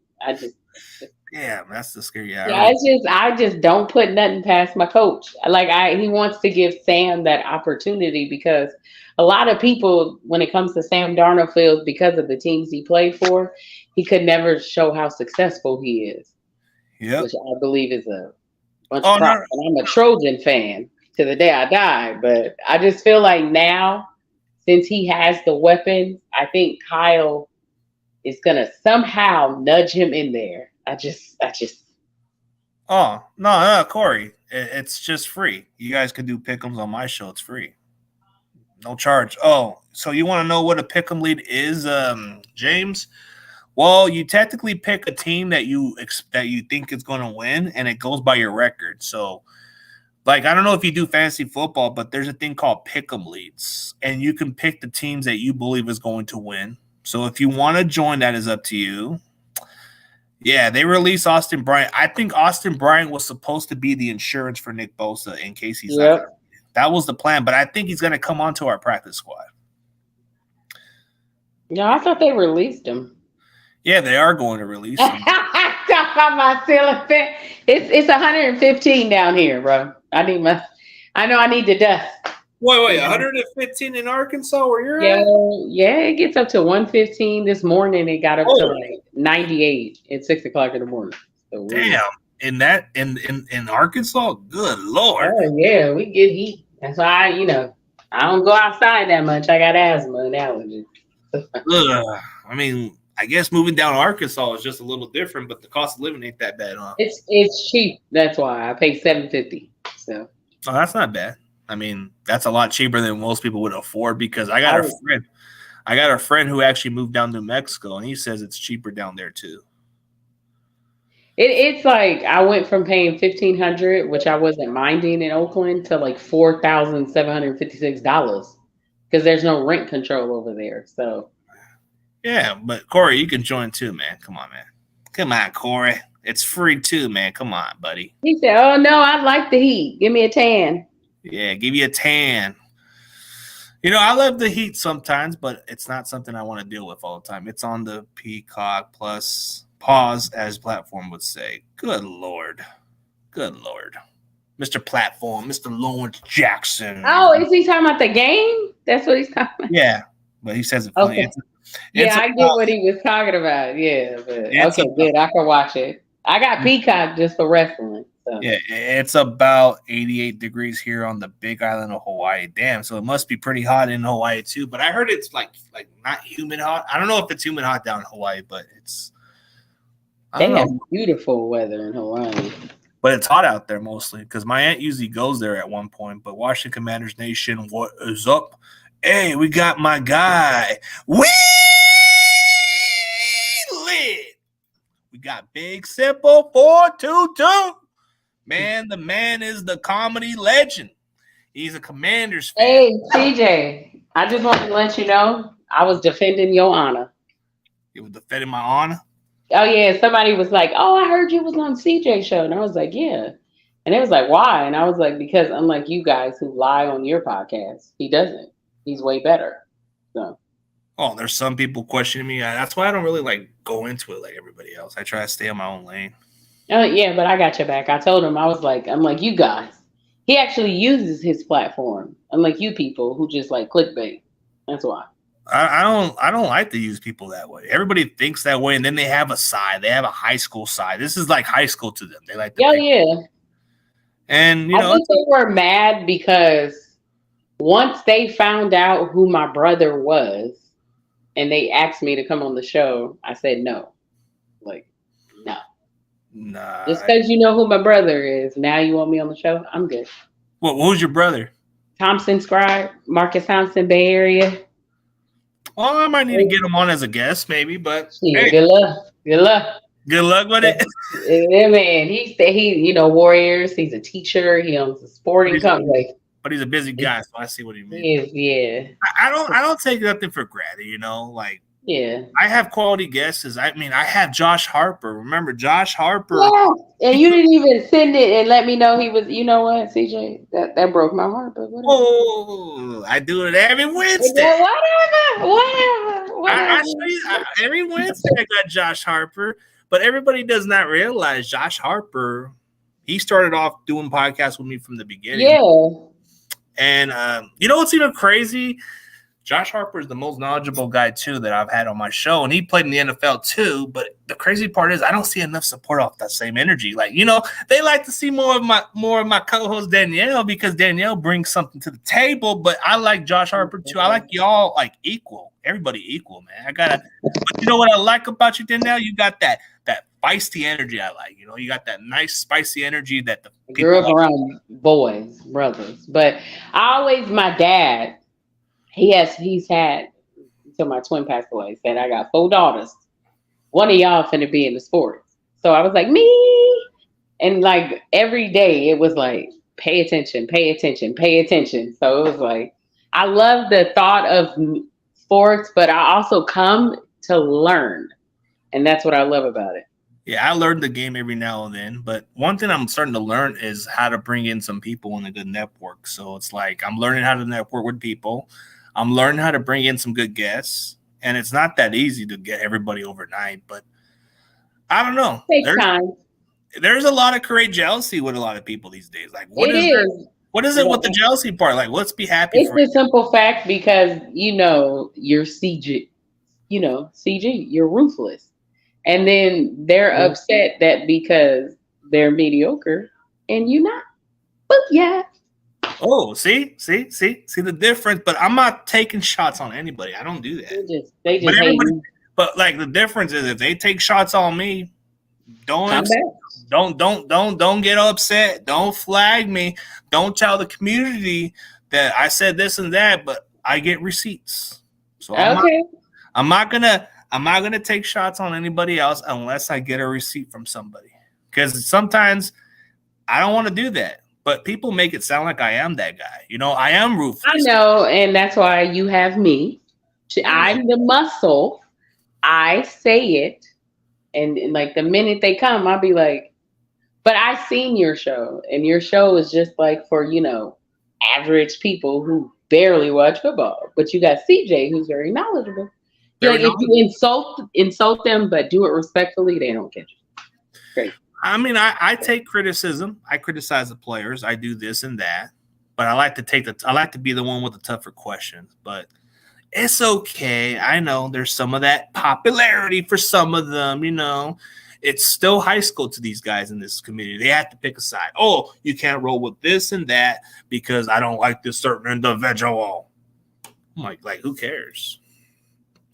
Yeah, that's the scary. Yeah, I just don't put nothing past my coach. He wants to give Sam that opportunity because a lot of people, when it comes to Sam Darnold, feels because of the teams he played for, he could never show how successful he is. Yeah, which I believe is a bunch of crap. And I'm a Trojan fan to the day I die, but I just feel like now, since he has the weapons, I think Kyle is gonna somehow nudge him in there. I just. Oh no, Corey! It's just free. You guys can do pick'ems on my show. It's free, no charge. Oh, so you want to know what a pick'em lead is, James? Well, you technically pick a team that you think is going to win, and it goes by your record. So, I don't know if you do fantasy football, but there's a thing called pick'em leads, and you can pick the teams that you believe is going to win. So, if you want to join, that is up to you. Yeah, they released Austin Bryant. I think Austin Bryant was supposed to be the insurance for Nick Bosa in case he's not. That was the plan, but I think he's going to come onto our practice squad. Yeah, I thought they released him. Yeah, they are going to release him. It's 115 down here, bro. I know I need the dust. Wait, 115 in Arkansas where you're at? Yeah, it gets up to 115. This morning it got up to 98 at 6 o'clock in the morning. So damn, in Arkansas? Good Lord. Oh yeah, we get heat. That's why I don't go outside that much. I got asthma and allergies. I mean, I guess moving down to Arkansas is just a little different, but the cost of living ain't that bad, huh? It's cheap. That's why I pay $750. So. Oh, that's not bad. I mean, that's a lot cheaper than most people would afford because I got a friend who actually moved down to Mexico, and he says it's cheaper down there too. It's like I went from paying $1,500, which I wasn't minding in Oakland, to like $4,756 because there's no rent control over there. So. Yeah, but Corey, you can join too, man. Come on, man. Come on, Corey. It's free too, man. Come on, buddy. He said, "Oh no, I like the heat. Give me a tan." Yeah, give you a tan. I love the heat sometimes, but it's not something I want to deal with all the time. It's on the Peacock Plus pause, as Platform would say. Good Lord. Mr. Platform, Mr. Lawrence Jackson. Oh, is he talking about the game? That's what he's talking about? Yeah, but he says it funny. Okay. I get what he was talking about. Yeah, but okay, good. I can watch it. I got Peacock just for wrestling. So. Yeah, it's about 88 degrees here on the big island of Hawaii. Damn, so it must be pretty hot in Hawaii too. But I heard it's like not humid hot. I don't know if it's humid hot down in Hawaii, but it's. They have beautiful weather in Hawaii. But it's hot out there mostly because my aunt usually goes there at one point. But Washington Commanders Nation, what is up? Hey, we got my guy. We lit. We got Big Simple 422. Man, the man is the comedy legend. He's a Commanders fan. Hey, CJ, I just wanted to let you know I was defending your honor. You was defending my honor? Oh, yeah. Somebody was like, oh, I heard you was on CJ show. And I was like, yeah. And it was like, why? And I was like, because unlike you guys who lie on your podcast, he doesn't. He's way better. So. Oh, there's some people questioning me. That's why I don't really like go into it like everybody else. I try to stay on my own lane. Oh, yeah, but I got your back. I told him, I'm like you guys. He actually uses his platform, unlike you people who just like clickbait. That's why. I don't like to use people that way. Everybody thinks that way, and then they have a side. They have a high school side. This is like high school to them. They like to yeah. And I think they were mad because once they found out who my brother was, and they asked me to come on the show, I said no. Like, no. Nah. Just because you know who my brother is, now you want me on the show? I'm good. Well, who's your brother? Thompson Scribe, Marcus Thompson, Bay Area. Well, I might need to get him on as a guest, maybe, but yeah, hey, good luck. Good luck. Good luck with it. Yeah, man. He Warriors. He's a teacher. He owns a sporting company. But he's a busy guy, so I see what he means. He is, yeah. I don't take nothing for granted, like. Yeah. I have quality guesses. I mean, I have Josh Harper. Remember Josh Harper? Yeah. And you didn't even send it and let me know he was. You know what, CJ? That broke my heart. But whatever. Oh, I do it every Wednesday. Whatever. Every Wednesday I got Josh Harper. But everybody does not realize Josh Harper. He started off doing podcasts with me from the beginning. Yeah. And you know what's even crazy? Josh Harper is the most knowledgeable guy, too, that I've had on my show. And he played in the NFL, too. But the crazy part is I don't see enough support off that same energy. Like, they like to see more of my co-host, Danielle, because Danielle brings something to the table. But I like Josh Harper, too. I like y'all, like, equal. Everybody equal, man. But you know what I like about you, Danielle? You got that feisty energy I like. You got that nice, spicy energy that the people grew up around boys, brothers. But my dad, he's had until my twin passed away, said I got 4 daughters. One of y'all finna be in the sports. So I was like, me. And like every day it was like, pay attention, pay attention, pay attention. So it was like, I love the thought of sports, but I also come to learn. And that's what I love about it. Yeah, I learned the game every now and then, but one thing I'm starting to learn is how to bring in some people in a good network. So it's like I'm learning how to network with people. I'm learning how to bring in some good guests, and it's not that easy to get everybody overnight, but I don't know. Takes time. There's a lot of create jealousy with a lot of people these days. Like, what is it with the jealousy part? Like, let's be happy. It's a simple fact because, you're CG. CG, you're ruthless. And then they're upset that because they're mediocre and you're not. But yeah. Oh, see the difference. But I'm not taking shots on anybody. I don't do that. They just hate me. But like the difference is if they take shots on me, don't get upset. Don't flag me. Don't tell the community that I said this and that, but I get receipts. So I'm not gonna take shots on anybody else unless I get a receipt from somebody. Because sometimes I don't want to do that. But people make it sound like I am that guy. I am ruthless. I know, and that's why you have me. I'm the muscle. I say it. And like the minute they come, I'll be like, but I've seen your show. And your show is just like for, average people who barely watch football. But you got CJ, who's very knowledgeable. Like if you insult them, but do it respectfully, they don't get you. Great. I mean, I take criticism. I criticize the players. I do this and that, but I like to be the one with the tougher questions. But it's okay. I know there's some of that popularity for some of them. It's still high school to these guys in this community. They have to pick a side. Oh, you can't roll with this and that because I don't like this certain individual. I'm like who cares?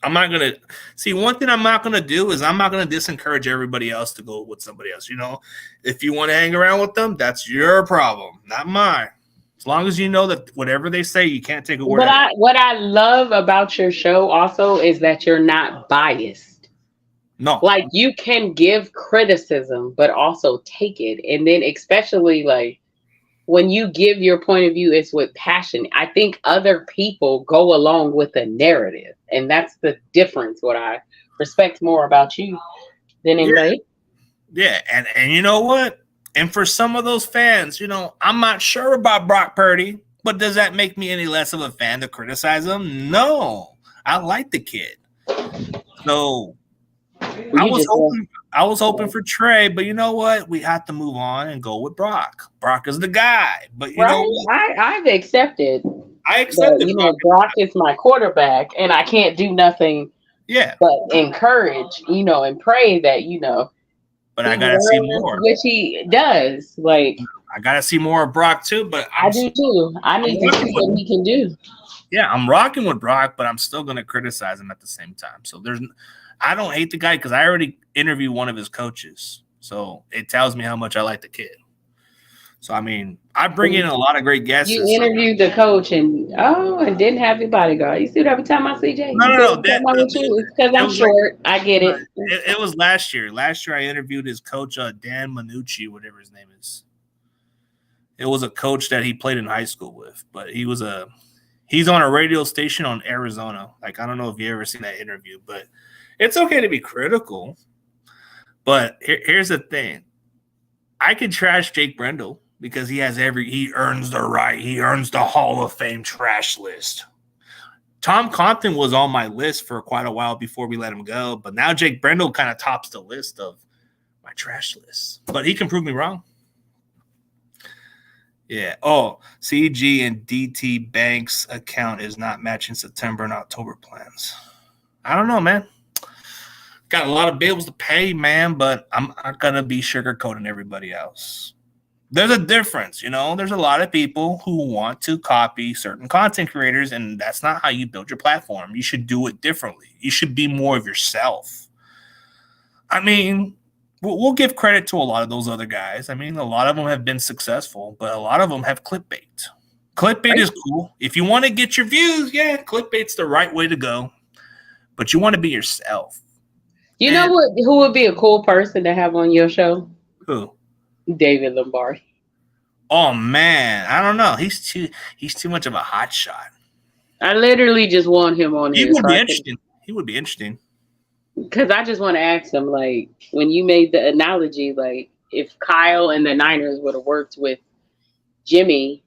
I'm not gonna see. One thing I'm not gonna do is I'm not gonna disencourage everybody else to go with somebody else. You know, if you want to hang around with them, that's your problem, not mine. As long as you know that whatever they say, you can't take a word. But what I love about your show also is that you're not biased. No, like you can give criticism, but also take it, and then especially like when you give your point of view, it's with passion. I think other people go along with the narrative, and that's the difference. What I respect more about you than anybody. Yeah, and you know what? And for some of those fans, you know, I'm not sure about Brock Purdy, but does that make me any less of a fan to criticize him? No, I like the kid. So I was hoping for Trey, but you know what? We have to move on and go with Brock. Brock is the guy. But you know what? I've accepted. I accepted. But, you know, Brock is my quarterback, and I can't do nothing. Yeah. But encourage, you know, and pray that, you know. But I gotta see more, which he does. Like I gotta see more of Brock too. But I do too. I need to see what he can do. Yeah, I'm rocking with Brock, but I'm still gonna criticize him at the same time. So I don't hate the guy because I already interviewed one of his coaches, so it tells me how much I like the kid. So I mean, I bring in a lot of great guests. You interviewed the coach and didn't have your bodyguard. You see it every time I see Jay. No. It's because I'm short. I get it. It was last year. Last year I interviewed his coach, Dan Manucci, whatever his name is. It was a coach that he played in high school with, but he's on a radio station on Arizona. Like, I don't know if you ever seen that interview, but it's okay to be critical. But here's the thing. I could trash Jake Brendel because he earns the right. He earns the Hall of Fame trash list. Tom Compton was on my list for quite a while before we let him go. But now Jake Brendel kind of tops the list of my trash list. But he can prove me wrong. Yeah. Oh, CG and DT Banks account is not matching September and October plans. I don't know, man. Got a lot of bills to pay, man, but I'm not going to be sugarcoating everybody else. There's a difference, you know. There's a lot of people who want to copy certain content creators, and that's not how you build your platform. You should do it differently. You should be more of yourself. I mean, we'll give credit to a lot of those other guys. I mean, a lot of them have been successful, but a lot of them have clickbait. Clickbait is cool. If you want to get your views, yeah, clickbait's the right way to go. But you want to be yourself. You know what? Who would be a cool person to have on your show? Who? David Lombardi. Oh man, I don't know. He's too much of a hot shot. I literally just want him on here. He would be interesting. Because I just want to ask him, like, when you made the analogy, like, if Kyle and the Niners would have worked with Jimmy,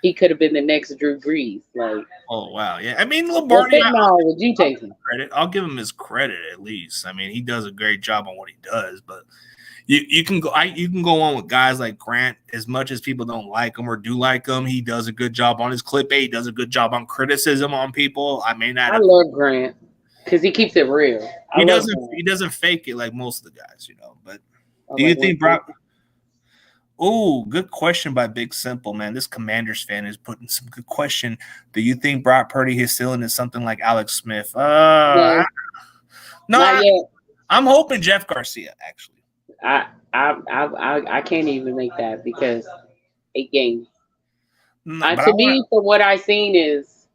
he could have been the next Drew Brees. Like, oh wow, yeah. I mean, Lombardi. Would you take him? Credit? I'll give him his credit at least. I mean, he does a great job on what he does. But you can go on with guys like Grant. As much as people don't like him or do like him, he does a good job on his clickbait. He does a good job on criticism on people. I love Grant because he keeps it real. He doesn't fake it like most of the guys, you know. But do you think Brock? Oh, good question by Big Simple, man. This Commanders fan is putting some good question. Do you think Brock Purdy his ceiling is something like Alex Smith? No, not yet. I'm hoping Jeff Garcia, actually. I can't even make that because 8 games. To me, from what I've seen, is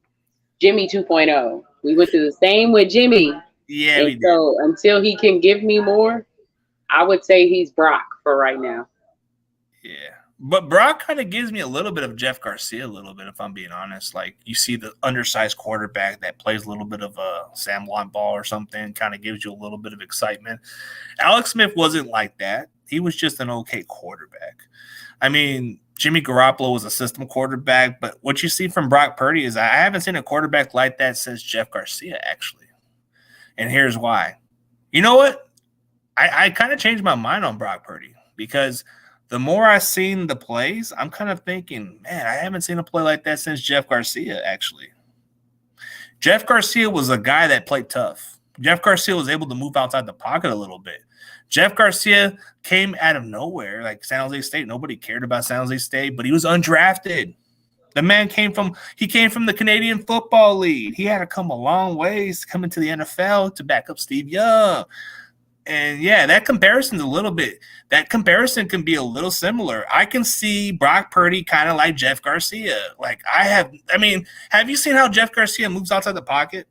Jimmy 2.0. We went through the same with Jimmy. Yeah, we did. So until he can give me more, I would say he's Brock for right now. Yeah. But Brock kind of gives me a little bit of Jeff Garcia, a little bit, if I'm being honest. Like, you see the undersized quarterback that plays a little bit of a Sam Blunt ball or something, kind of gives you a little bit of excitement. Alex Smith wasn't like that. He was just an okay quarterback. I mean, Jimmy Garoppolo was a system quarterback, but what you see from Brock Purdy is I haven't seen a quarterback like that since Jeff Garcia, actually. And here's why. You know what? I kind of changed my mind on Brock Purdy because – the more I've seen the plays, I'm kind of thinking, man, I haven't seen a play like that since Jeff Garcia, actually. Jeff Garcia was a guy that played tough. Jeff Garcia was able to move outside the pocket a little bit. Jeff Garcia came out of nowhere, like San Jose State. Nobody cared about San Jose State, but he was undrafted. The man came from the Canadian Football League. He had to come a long ways to come into the NFL to back up Steve Young. And yeah, that comparison can be a little similar. I can see Brock Purdy kind of like Jeff Garcia. Have you seen how Jeff Garcia moves outside the pocket?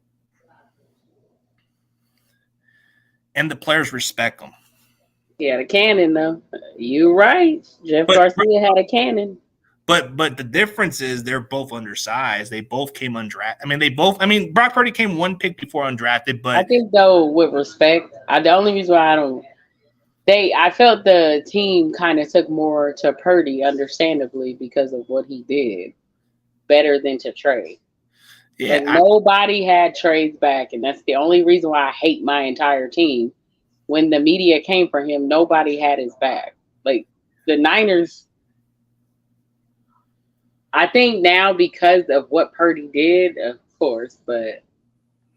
And the players respect him. He had a cannon, though. You're right. Garcia had a cannon. But the difference is they're both undersized. They both came undrafted. Brock Purdy came one pick before undrafted, but I think though, with respect, the only reason why I felt the team kind of took more to Purdy, understandably, because of what he did, better than to trade. Yeah, nobody had trades back, and that's the only reason why I hate my entire team. When the media came for him, nobody had his back. Like the Niners. I think now because of what Purdy did, of course, but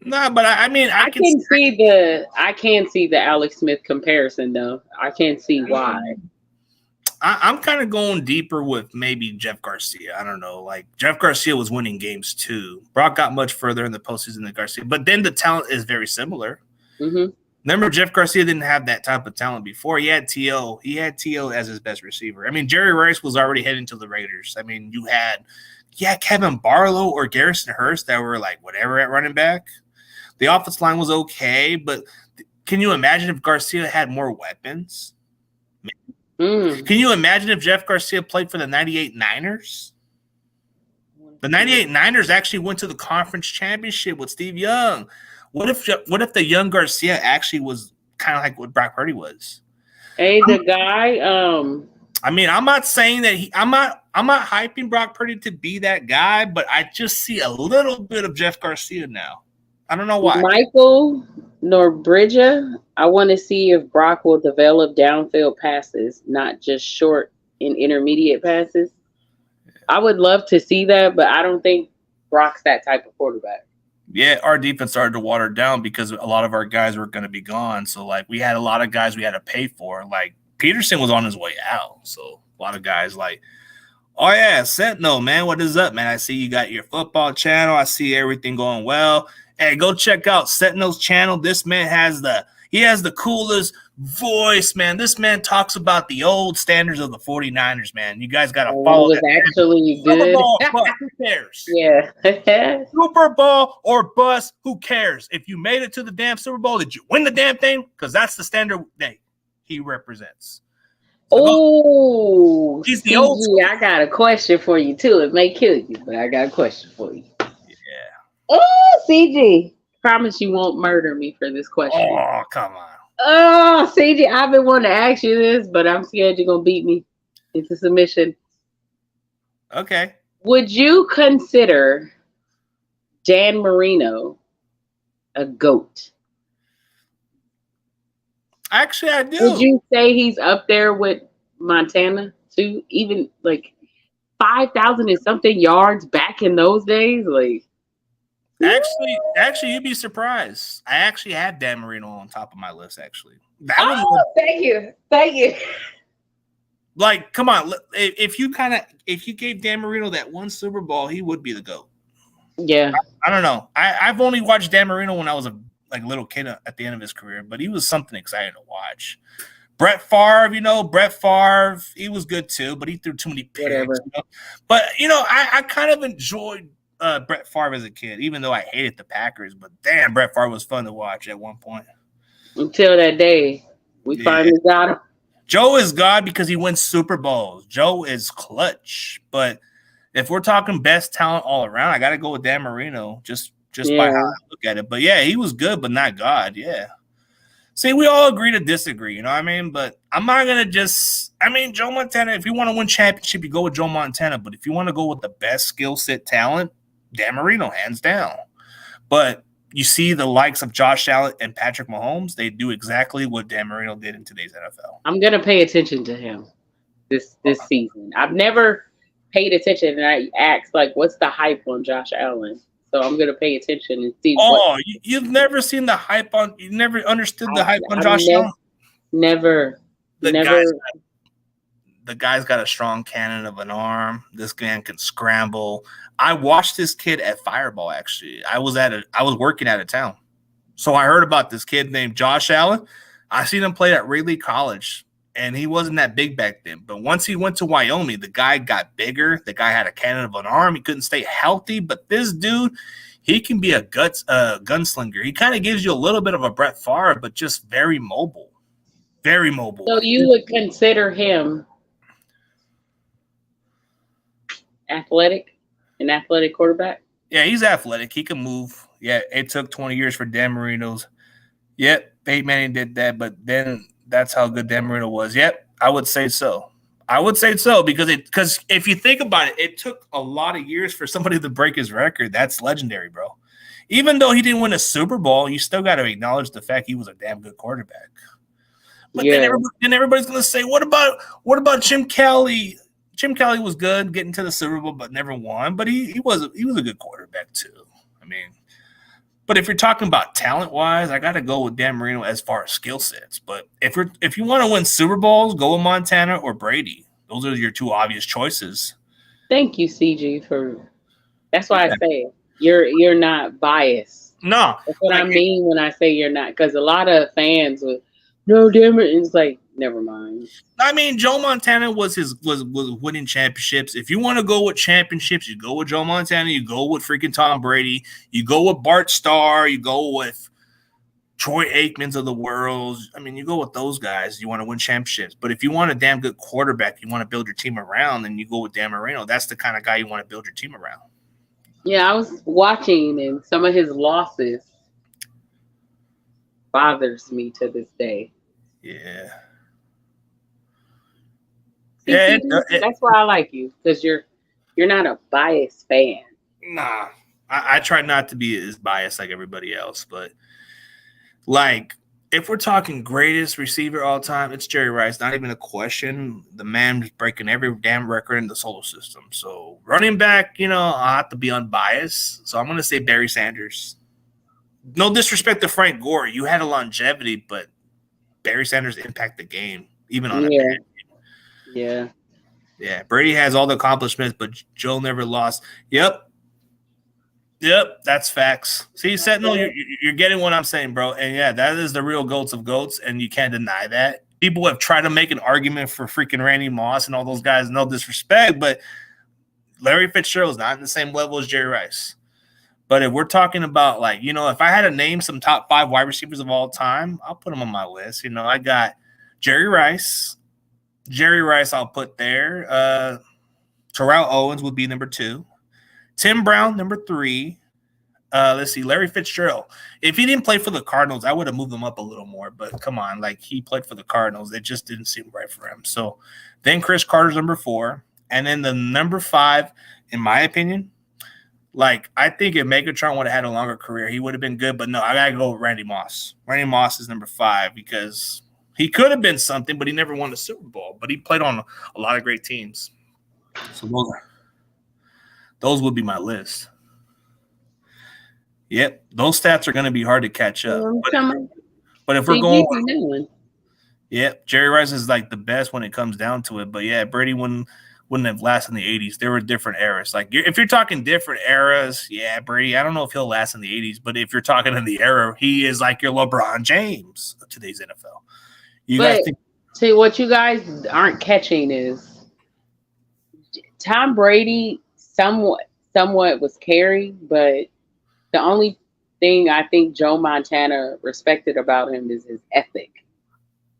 no, but I can see the Alex Smith comparison though. I can't see why. I'm kind of going deeper with maybe Jeff Garcia. I don't know. Like Jeff Garcia was winning games too. Brock got much further in the postseason than Garcia, but then the talent is very similar. Mm-hmm. Remember, Jeff Garcia didn't have that type of talent before. He had T.O. as his best receiver. I mean, Jerry Rice was already heading to the Raiders. I mean, you had Kevin Barlow or Garrison Hurst that were like whatever at running back. The offensive line was okay, but can you imagine if Garcia had more weapons? Can you imagine if Jeff Garcia played for the 98 Niners? The 98 Niners actually went to the conference championship with Steve Young. What if the young Garcia actually was kind of like what Brock Purdy was? Hey, the guy. I'm not saying that I'm not hyping Brock Purdy to be that guy, but I just see a little bit of Jeff Garcia now. I don't know why. Michael Norbridge, I want to see if Brock will develop downfield passes, not just short and intermediate passes. I would love to see that, but I don't think Brock's that type of quarterback. Yeah, our defense started to water down because a lot of our guys were going to be gone. So, like, we had a lot of guys we had to pay for. Like, Peterson was on his way out. So, a lot of guys like, oh, yeah, Sentinel, man, what is up, man? I see you got your football channel. I see everything going well. Hey, go check out Sentinel's channel. This man has the coolest voice, man. This man talks about the old standards of the 49ers, man. You guys got to follow that. It was actually good. Super Bowl, but who cares? Yeah. Super Bowl or bust, who cares? If you made it to the damn Super Bowl, did you win the damn thing? Because that's the standard that he represents. So he's the old school. I got a question for you, too. It may kill you, but I got a question for you. Yeah. Oh, CG. Promise you won't murder me for this question. Oh, come on. Oh, CG, I've been wanting to ask you this, but I'm scared you're going to beat me into submission. Okay. Would you consider Dan Marino a GOAT? Actually, I do. Would you say he's up there with Montana, too? Even, 5,000 and something yards back in those days? Actually, you'd be surprised. I actually had Dan Marino on top of my list. Actually, thank you. Like, come on, if you gave Dan Marino that one Super Bowl, he would be the GOAT. Yeah, I don't know. I've only watched Dan Marino when I was a little kid at the end of his career, but he was something exciting to watch. Brett Favre, he was good too, but he threw too many picks. But I kind of enjoyed Brett Favre as a kid, even though I hated the Packers. But damn, Brett Favre was fun to watch at one point. Until that day, we finally got him. Joe is God because he wins Super Bowls. Joe is clutch. But if we're talking best talent all around, I got to go with Dan Marino just by how I look at it. But yeah, he was good, but not God. Yeah. See, we all agree to disagree, you know what I mean? But I'm not going to Joe Montana, if you want to win championship, you go with Joe Montana. But if you want to go with the best skill set talent, Dan Marino, hands down. But you see the likes of Josh Allen and Patrick Mahomes, they do exactly what Dan Marino did in today's NFL. I'm going to pay attention to him this season. I've never paid attention, and I asked, what's the hype on Josh Allen? So I'm going to pay attention and see. You've never seen the hype on – you never understood the hype on Josh Allen? Never. The the guy's got a strong cannon of an arm. This man can scramble. I watched this kid at Fireball. Actually, I was working out of town, so I heard about this kid named Josh Allen. I seen him play at Ridley College, and he wasn't that big back then. But once he went to Wyoming, the guy got bigger. The guy had a cannon of an arm. He couldn't stay healthy, but this dude, he can be a gunslinger. He kind of gives you a little bit of a Brett Favre, but just very mobile. Very mobile. So you would consider him athletic, an athletic quarterback? Yeah, he's athletic. He can move. Yeah, it took 20 years for Dan Marino's. Yep, Peyton Manning did that, but then that's how good Dan Marino was. Yep, I would say so. I would say so because if you think about it, it took a lot of years for somebody to break his record. That's legendary, bro. Even though he didn't win a Super Bowl, you still got to acknowledge the fact he was a damn good quarterback. But then everybody's going to say, what about Jim Kelly? Jim Kelly was good getting to the Super Bowl, but never won. But he was a good quarterback too. I mean, but if you're talking about talent wise, I got to go with Dan Marino as far as skill sets. But if you want to win Super Bowls, go with Montana or Brady. Those are your two obvious choices. Thank you, CG, for. That's why I say you're not biased. No, that's what I mean when I say you're not, because a lot of fans would. No, damn it. It's like, never mind. I mean, Joe Montana was winning championships. If you want to go with championships, you go with Joe Montana. You go with freaking Tom Brady. You go with Bart Starr. You go with Troy Aikmans of the world. I mean, you go with those guys. You want to win championships. But if you want a damn good quarterback, you want to build your team around, then you go with Dan Marino. That's the kind of guy you want to build your team around. Yeah, I was watching, and some of his losses bothers me to this day. Yeah. That's why I like you, because you're not a biased fan. Nah, I try not to be as biased like everybody else, but like if we're talking greatest receiver all time, it's Jerry Rice. Not even a question. The man is breaking every damn record in the solar system. So running back, I have to be unbiased. So I'm going to say Barry Sanders. No disrespect to Frank Gore. You had a longevity, but Barry Sanders impacted the game, even on a bad game. Yeah. Yeah. Brady has all the accomplishments, but Joe never lost. Yep. That's facts. See, Sentinel, you're getting what I'm saying, bro. And yeah, that is the real goats of goats, and you can't deny that. People have tried to make an argument for freaking Randy Moss and all those guys. No disrespect, but Larry Fitzgerald is not in the same level as Jerry Rice. But if we're talking about, like, if I had to name some top 5 wide receivers of all time, I'll put them on my list. I got Jerry Rice. I'll put there. Terrell Owens would be number 2. Tim Brown, number 3. Let's see, Larry Fitzgerald. If he didn't play for the Cardinals, I would have moved him up a little more. But come on, like, he played for the Cardinals. It just didn't seem right for him. So then Chris Carter's number 4. And then the number 5, in my opinion, like, I think if Megatron would have had a longer career, he would have been good. But no, I got to go with Randy Moss. Randy Moss is number 5 because he could have been something, but he never won a Super Bowl. But he played on a lot of great teams. So those would be my list. Yep, those stats are going to be hard to catch up. But if we're going – yep, Jerry Rice is like the best when it comes down to it. But, yeah, Brady wouldn't have lasted in the 80s. There were different eras. Like, if you're talking different eras, yeah, Brady, I don't know if he'll last in the 80s. But if you're talking in the era, he is like your LeBron James of today's NFL. See, what you guys aren't catching is Tom Brady somewhat was carried, but the only thing I think Joe Montana respected about him is his ethic.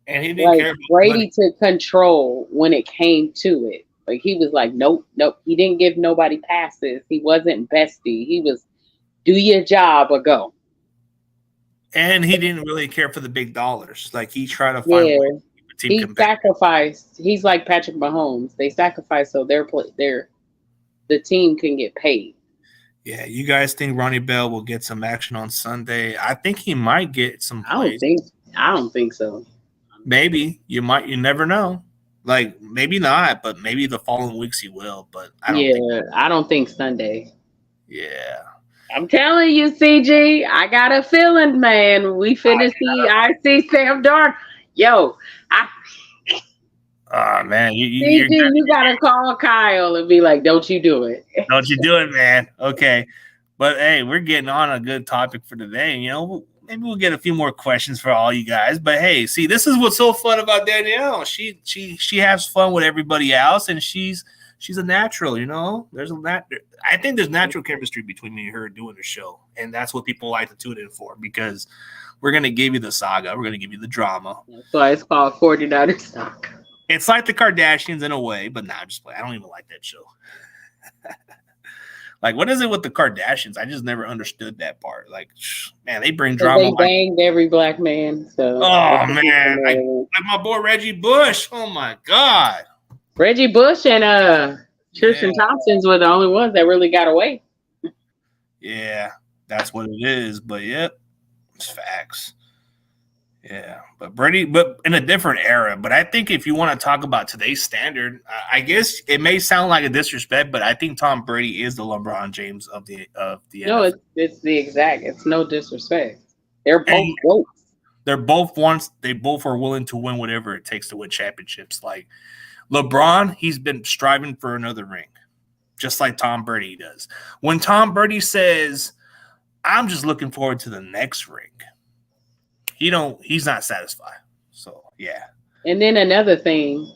And he didn't care. Brady took control when it came to it. Like, he was like, nope. He didn't give nobody passes. He wasn't bestie. He was, do your job or go. And he didn't really care for the big dollars. Like, he tried to find a way to keep the team he sacrificed. He's like Patrick Mahomes. They sacrificed so the team can get paid. Yeah, you guys think Ronnie Bell will get some action on Sunday? I think he might get some plays. I don't think so. Maybe. You never know. Like, maybe not, but maybe the following weeks he will. But I don't think Sunday. Yeah. I'm telling you, CG, I got a feeling, man. We finished I see Sam Dark. Yo, Oh man, You gotta call Kyle and be like, "Don't you do it? Don't you do it, man?" Okay, but hey, we're getting on a good topic for today. You know, maybe we'll get a few more questions for all you guys. But hey, see, this is what's so fun about Danielle. She has fun with everybody else, and she's a natural. You know, I think there's natural chemistry between me and her doing the show, and that's what people like to tune in for because we're gonna give you the saga, we're gonna give you the drama. That's why it's called 49er Stock. It's like the Kardashians in a way, but nah, just play. I don't even like that show. Like, what is it with the Kardashians? I just never understood that part. Like, man, they bring drama. They banged every black man. So, oh man, like my boy Reggie Bush. Oh my God, Reggie Bush and Tristan Thompsons were the only ones that really got away. Yeah, that's what it is. But yep, it's facts. Yeah, but Brady, but in a different era. But I think if you want to talk about today's standard, I guess it may sound like a disrespect, but I think Tom Brady is the LeBron James of the No, it's the exact. It's no disrespect. They're both goats. They're both ones. They both are willing to win whatever it takes to win championships. Like LeBron, he's been striving for another ring, just like Tom Brady does. When Tom Brady says, "I'm just looking forward to the next ring," he's not satisfied. So yeah. And then another thing,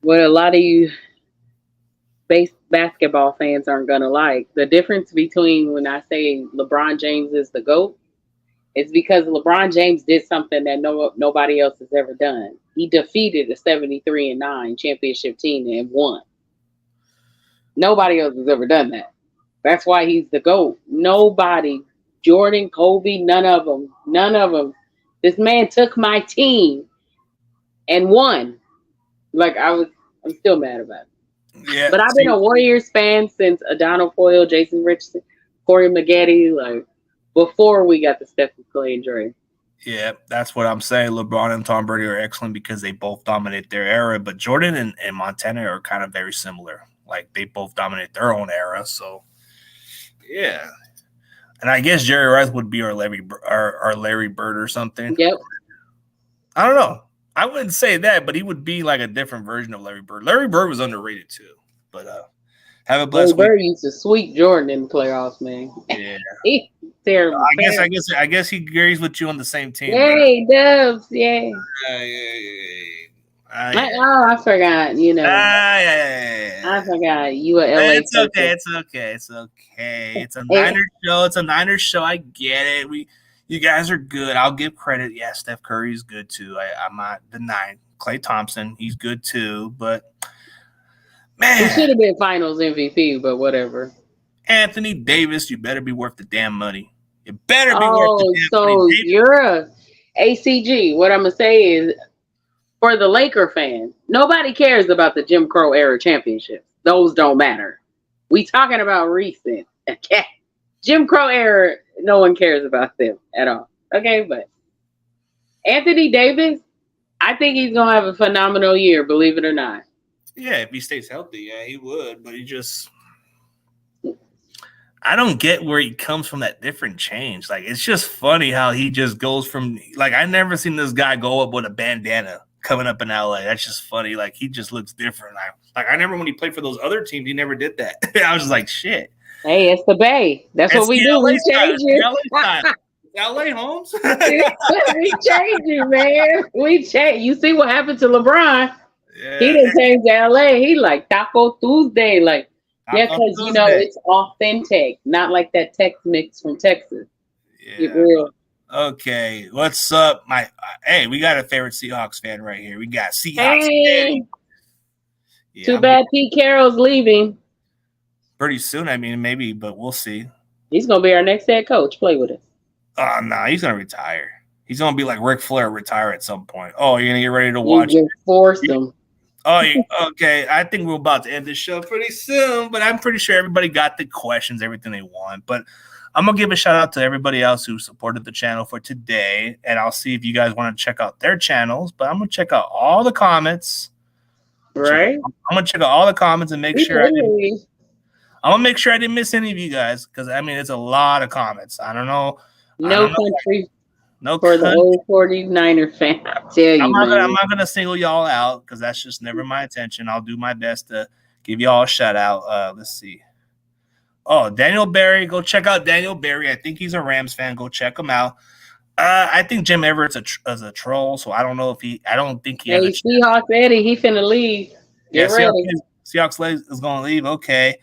what a lot of you basketball fans aren't gonna like, the difference between when I say LeBron James is the GOAT, it's because LeBron James did something that nobody else has ever done. He defeated a 73-9 championship team and won. Nobody else has ever done that. That's why he's the GOAT. Nobody. Jordan, Kobe, none of them. This man took my team and won. Like I'm still mad about it. Yeah, but I've been a Warriors fan since Adonal Foyle, Jason Richardson, Corey Maggette, like before we got the Stephen Clay and Dre. Yeah, that's what I'm saying. LeBron and Tom Brady are excellent because they both dominate their era, but Jordan and Montana are kind of very similar. Like they both dominate their own era. So yeah. And I guess Jerry Rice would be our Larry Bird or something. Yep. I don't know. I wouldn't say that, but he would be like a different version of Larry Bird. Larry Bird was underrated too. But have a blessed week. Larry Bird used to sweep Jordan in the playoffs, man. Yeah. He's terrible. I guess he agrees with you on the same team. Hey, Dubs, yeah. I forgot, you know. I forgot you were LA. It's okay. It's a Niners show. I get it. You guys are good. I'll give credit. Yeah, Steph Curry is good too. I'm not denying. Klay Thompson, he's good too. But man, he should have been Finals MVP. But whatever. Anthony Davis, you better be worth the damn money. You better be worth the damn money. So you're a ACG. What I'm gonna say is, for the Laker fan, nobody cares about the Jim Crow era championships. Those don't matter. We talking about recent. Okay. Jim Crow era, no one cares about them at all. Okay, but Anthony Davis, I think he's gonna have a phenomenal year, believe it or not. Yeah, if he stays healthy, yeah, he would. But I don't get where he comes from that different change. Like, it's just funny how he just goes from, like, I never seen this guy go up with a bandana coming up in LA. That's just funny. Like, he just looks different. I remember when he played for those other teams, he never did that. I was just like, shit. Hey, it's the Bay. That's what we do. We change it. LA Holmes. We change it, man. We change. You see what happened to LeBron? Yeah. He didn't change to LA. He like Taco Tuesday. Like, yeah, because you know it's authentic, not like that Tex Mix from Texas. Yeah. Real. Okay, what's up, hey? We got a favorite Seahawks fan right here. We got Seahawks. Hey. Yeah, too bad Pete Carroll's leaving. Pretty soon, I mean, maybe, but we'll see. He's gonna be our next head coach. Play with us. Oh no, he's gonna retire. He's gonna be like Ric Flair, retire at some point. Oh, you're gonna get ready to watch? You force him. Oh, okay. I think we're about to end this show pretty soon, but I'm pretty sure everybody got the questions, everything they want. But I'm going to give a shout out to everybody else who supported the channel for today, and I'll see if you guys want to check out their channels, but I'm going to check out all the comments. Right? I'm going to check out all the comments and make sure I'm going to make sure I didn't miss any of you guys because, I mean, it's a lot of comments. I don't know. No country. No For the country. old 49er fan, I tell you, I'm man. not gonna single y'all out because that's just never my intention. I'll do my best to give y'all a shout out. Let's see. Oh, Daniel Barry. Go check out Daniel Barry. I think he's a Rams fan. Go check him out. I think Jim Everett's a troll, so I don't know if he. I don't think he has a Hey, chance. Seahawks Eddie, he finna leave. Yeah, Get ready. Seahawks is going to leave. Okay.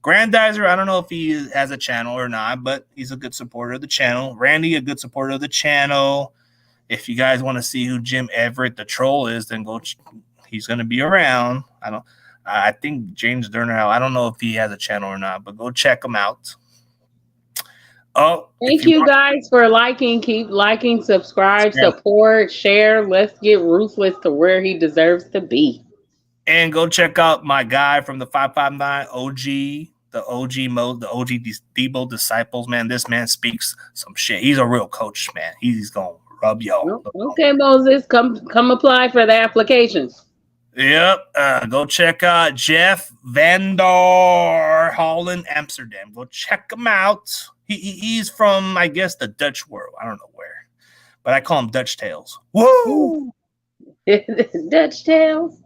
Grandizer, I don't know if he has a channel or not, but he's a good supporter of the channel. Randy, a good supporter of the channel. If you guys want to see who Jim Everett, the troll, is, then go. He's going to be around. I think James Durner. I don't know if he has a channel or not, but go check him out. Oh, Thank you guys for liking. Keep liking, subscribe, support, share. Let's get Ruthless to where he deserves to be. And go check out my guy from the 559 OG, the OG mode, the OG Debo disciples. Man, this man speaks some shit. He's a real coach, man. He's gonna rub y'all. Okay, Moses, come apply for the application. Yep. Go check out Jeff Vandor Holland, Amsterdam. Go check him out. He's from, I guess, the Dutch world. I don't know where, but I call him Dutch Tales. Woo! Dutch Tales.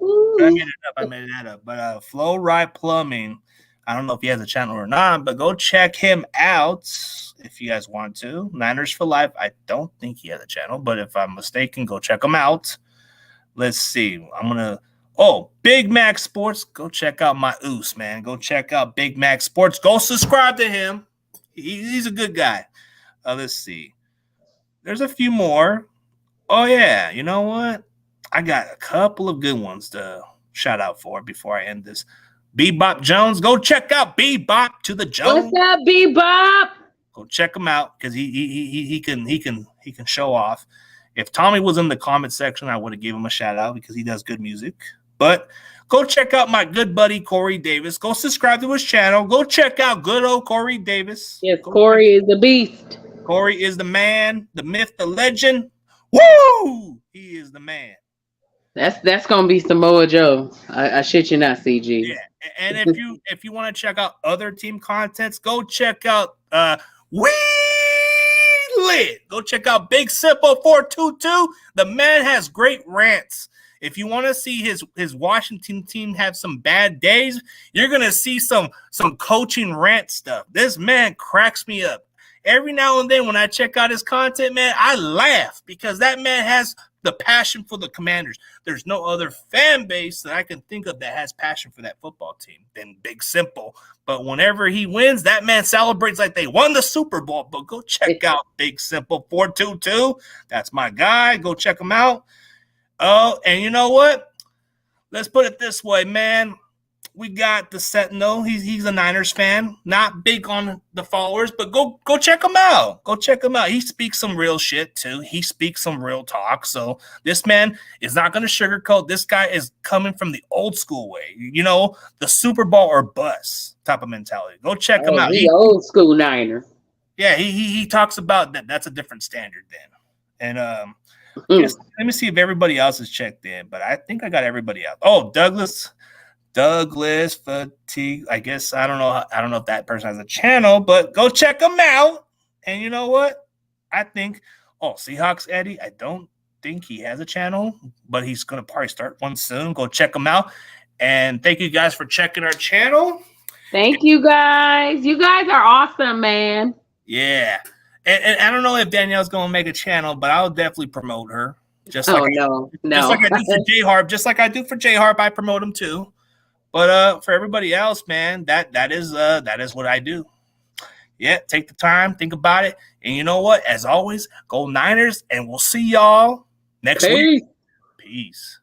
I made that up. But Flow Right Plumbing, I don't know if he has a channel or not, but go check him out if you guys want to. Niners for Life. I don't think he has a channel, but if I'm mistaken, go check him out. Let's see. Big Mac Sports. Go check out my oos, man. Go check out Big Mac Sports. Go subscribe to him. He's a good guy. Let's see. There's a few more. Oh, yeah. You know what? I got a couple of good ones to shout out for before I end this. Bebop Jones. Go check out Bebop to the Jones. What's up, Bebop? Go check him out because he can show off. If Tommy was in the comment section, I would have given him a shout out because he does good music. But go check out my good buddy Corey Davis. Go subscribe to his channel. Go check out good old Corey Davis. Yes, Corey is the beast. Corey is the man, the myth, the legend. Woo! He is the man. That's gonna be Samoa Joe. I shit you not, CG. Yeah, and if you want to check out other team contents, go check out We Lit. Go check out Big Simple 422. The man has great rants. If you want to see his Washington team have some bad days, you're gonna see some coaching rant stuff. This man cracks me up. Every now and then when I check out his content, man, I laugh because that man has the passion for the Commanders. There's no other fan base that I can think of that has passion for that football team than Big Simple. But whenever he wins, that man celebrates like they won the Super Bowl. But go check out Big Simple 422. That's my guy. Go check him out. Oh, and you know what? Let's put it this way, man. We got the Sentinel. He's a Niners fan. Not big on the followers, but go check him out. Go check him out. He speaks some real shit, too. He speaks some real talk. So this man is not going to sugarcoat. This guy is coming from the old school way. You know, the Super Bowl or bust type of mentality. Go check him out. He's old school Niner. Yeah, he talks about that. That's a different standard then. And let me see if everybody else is checked in, but I think I got everybody out. Oh, Douglas Fatigue. I guess I don't know if that person has a channel, but go check him out. And you know what? I think Seahawks Eddie. I don't think he has a channel, but he's gonna probably start one soon. Go check him out. And thank you guys for checking our channel. Thank you guys. You guys are awesome, man. Yeah. And I don't know if Danielle's going to make a channel, but I'll definitely promote her. Just like I do for J-Harp. Just like I do for J-Harp, I promote him too. But for everybody else, man, that is what I do. Yeah, take the time, think about it. And you know what? As always, go Niners, and we'll see y'all next week. Peace.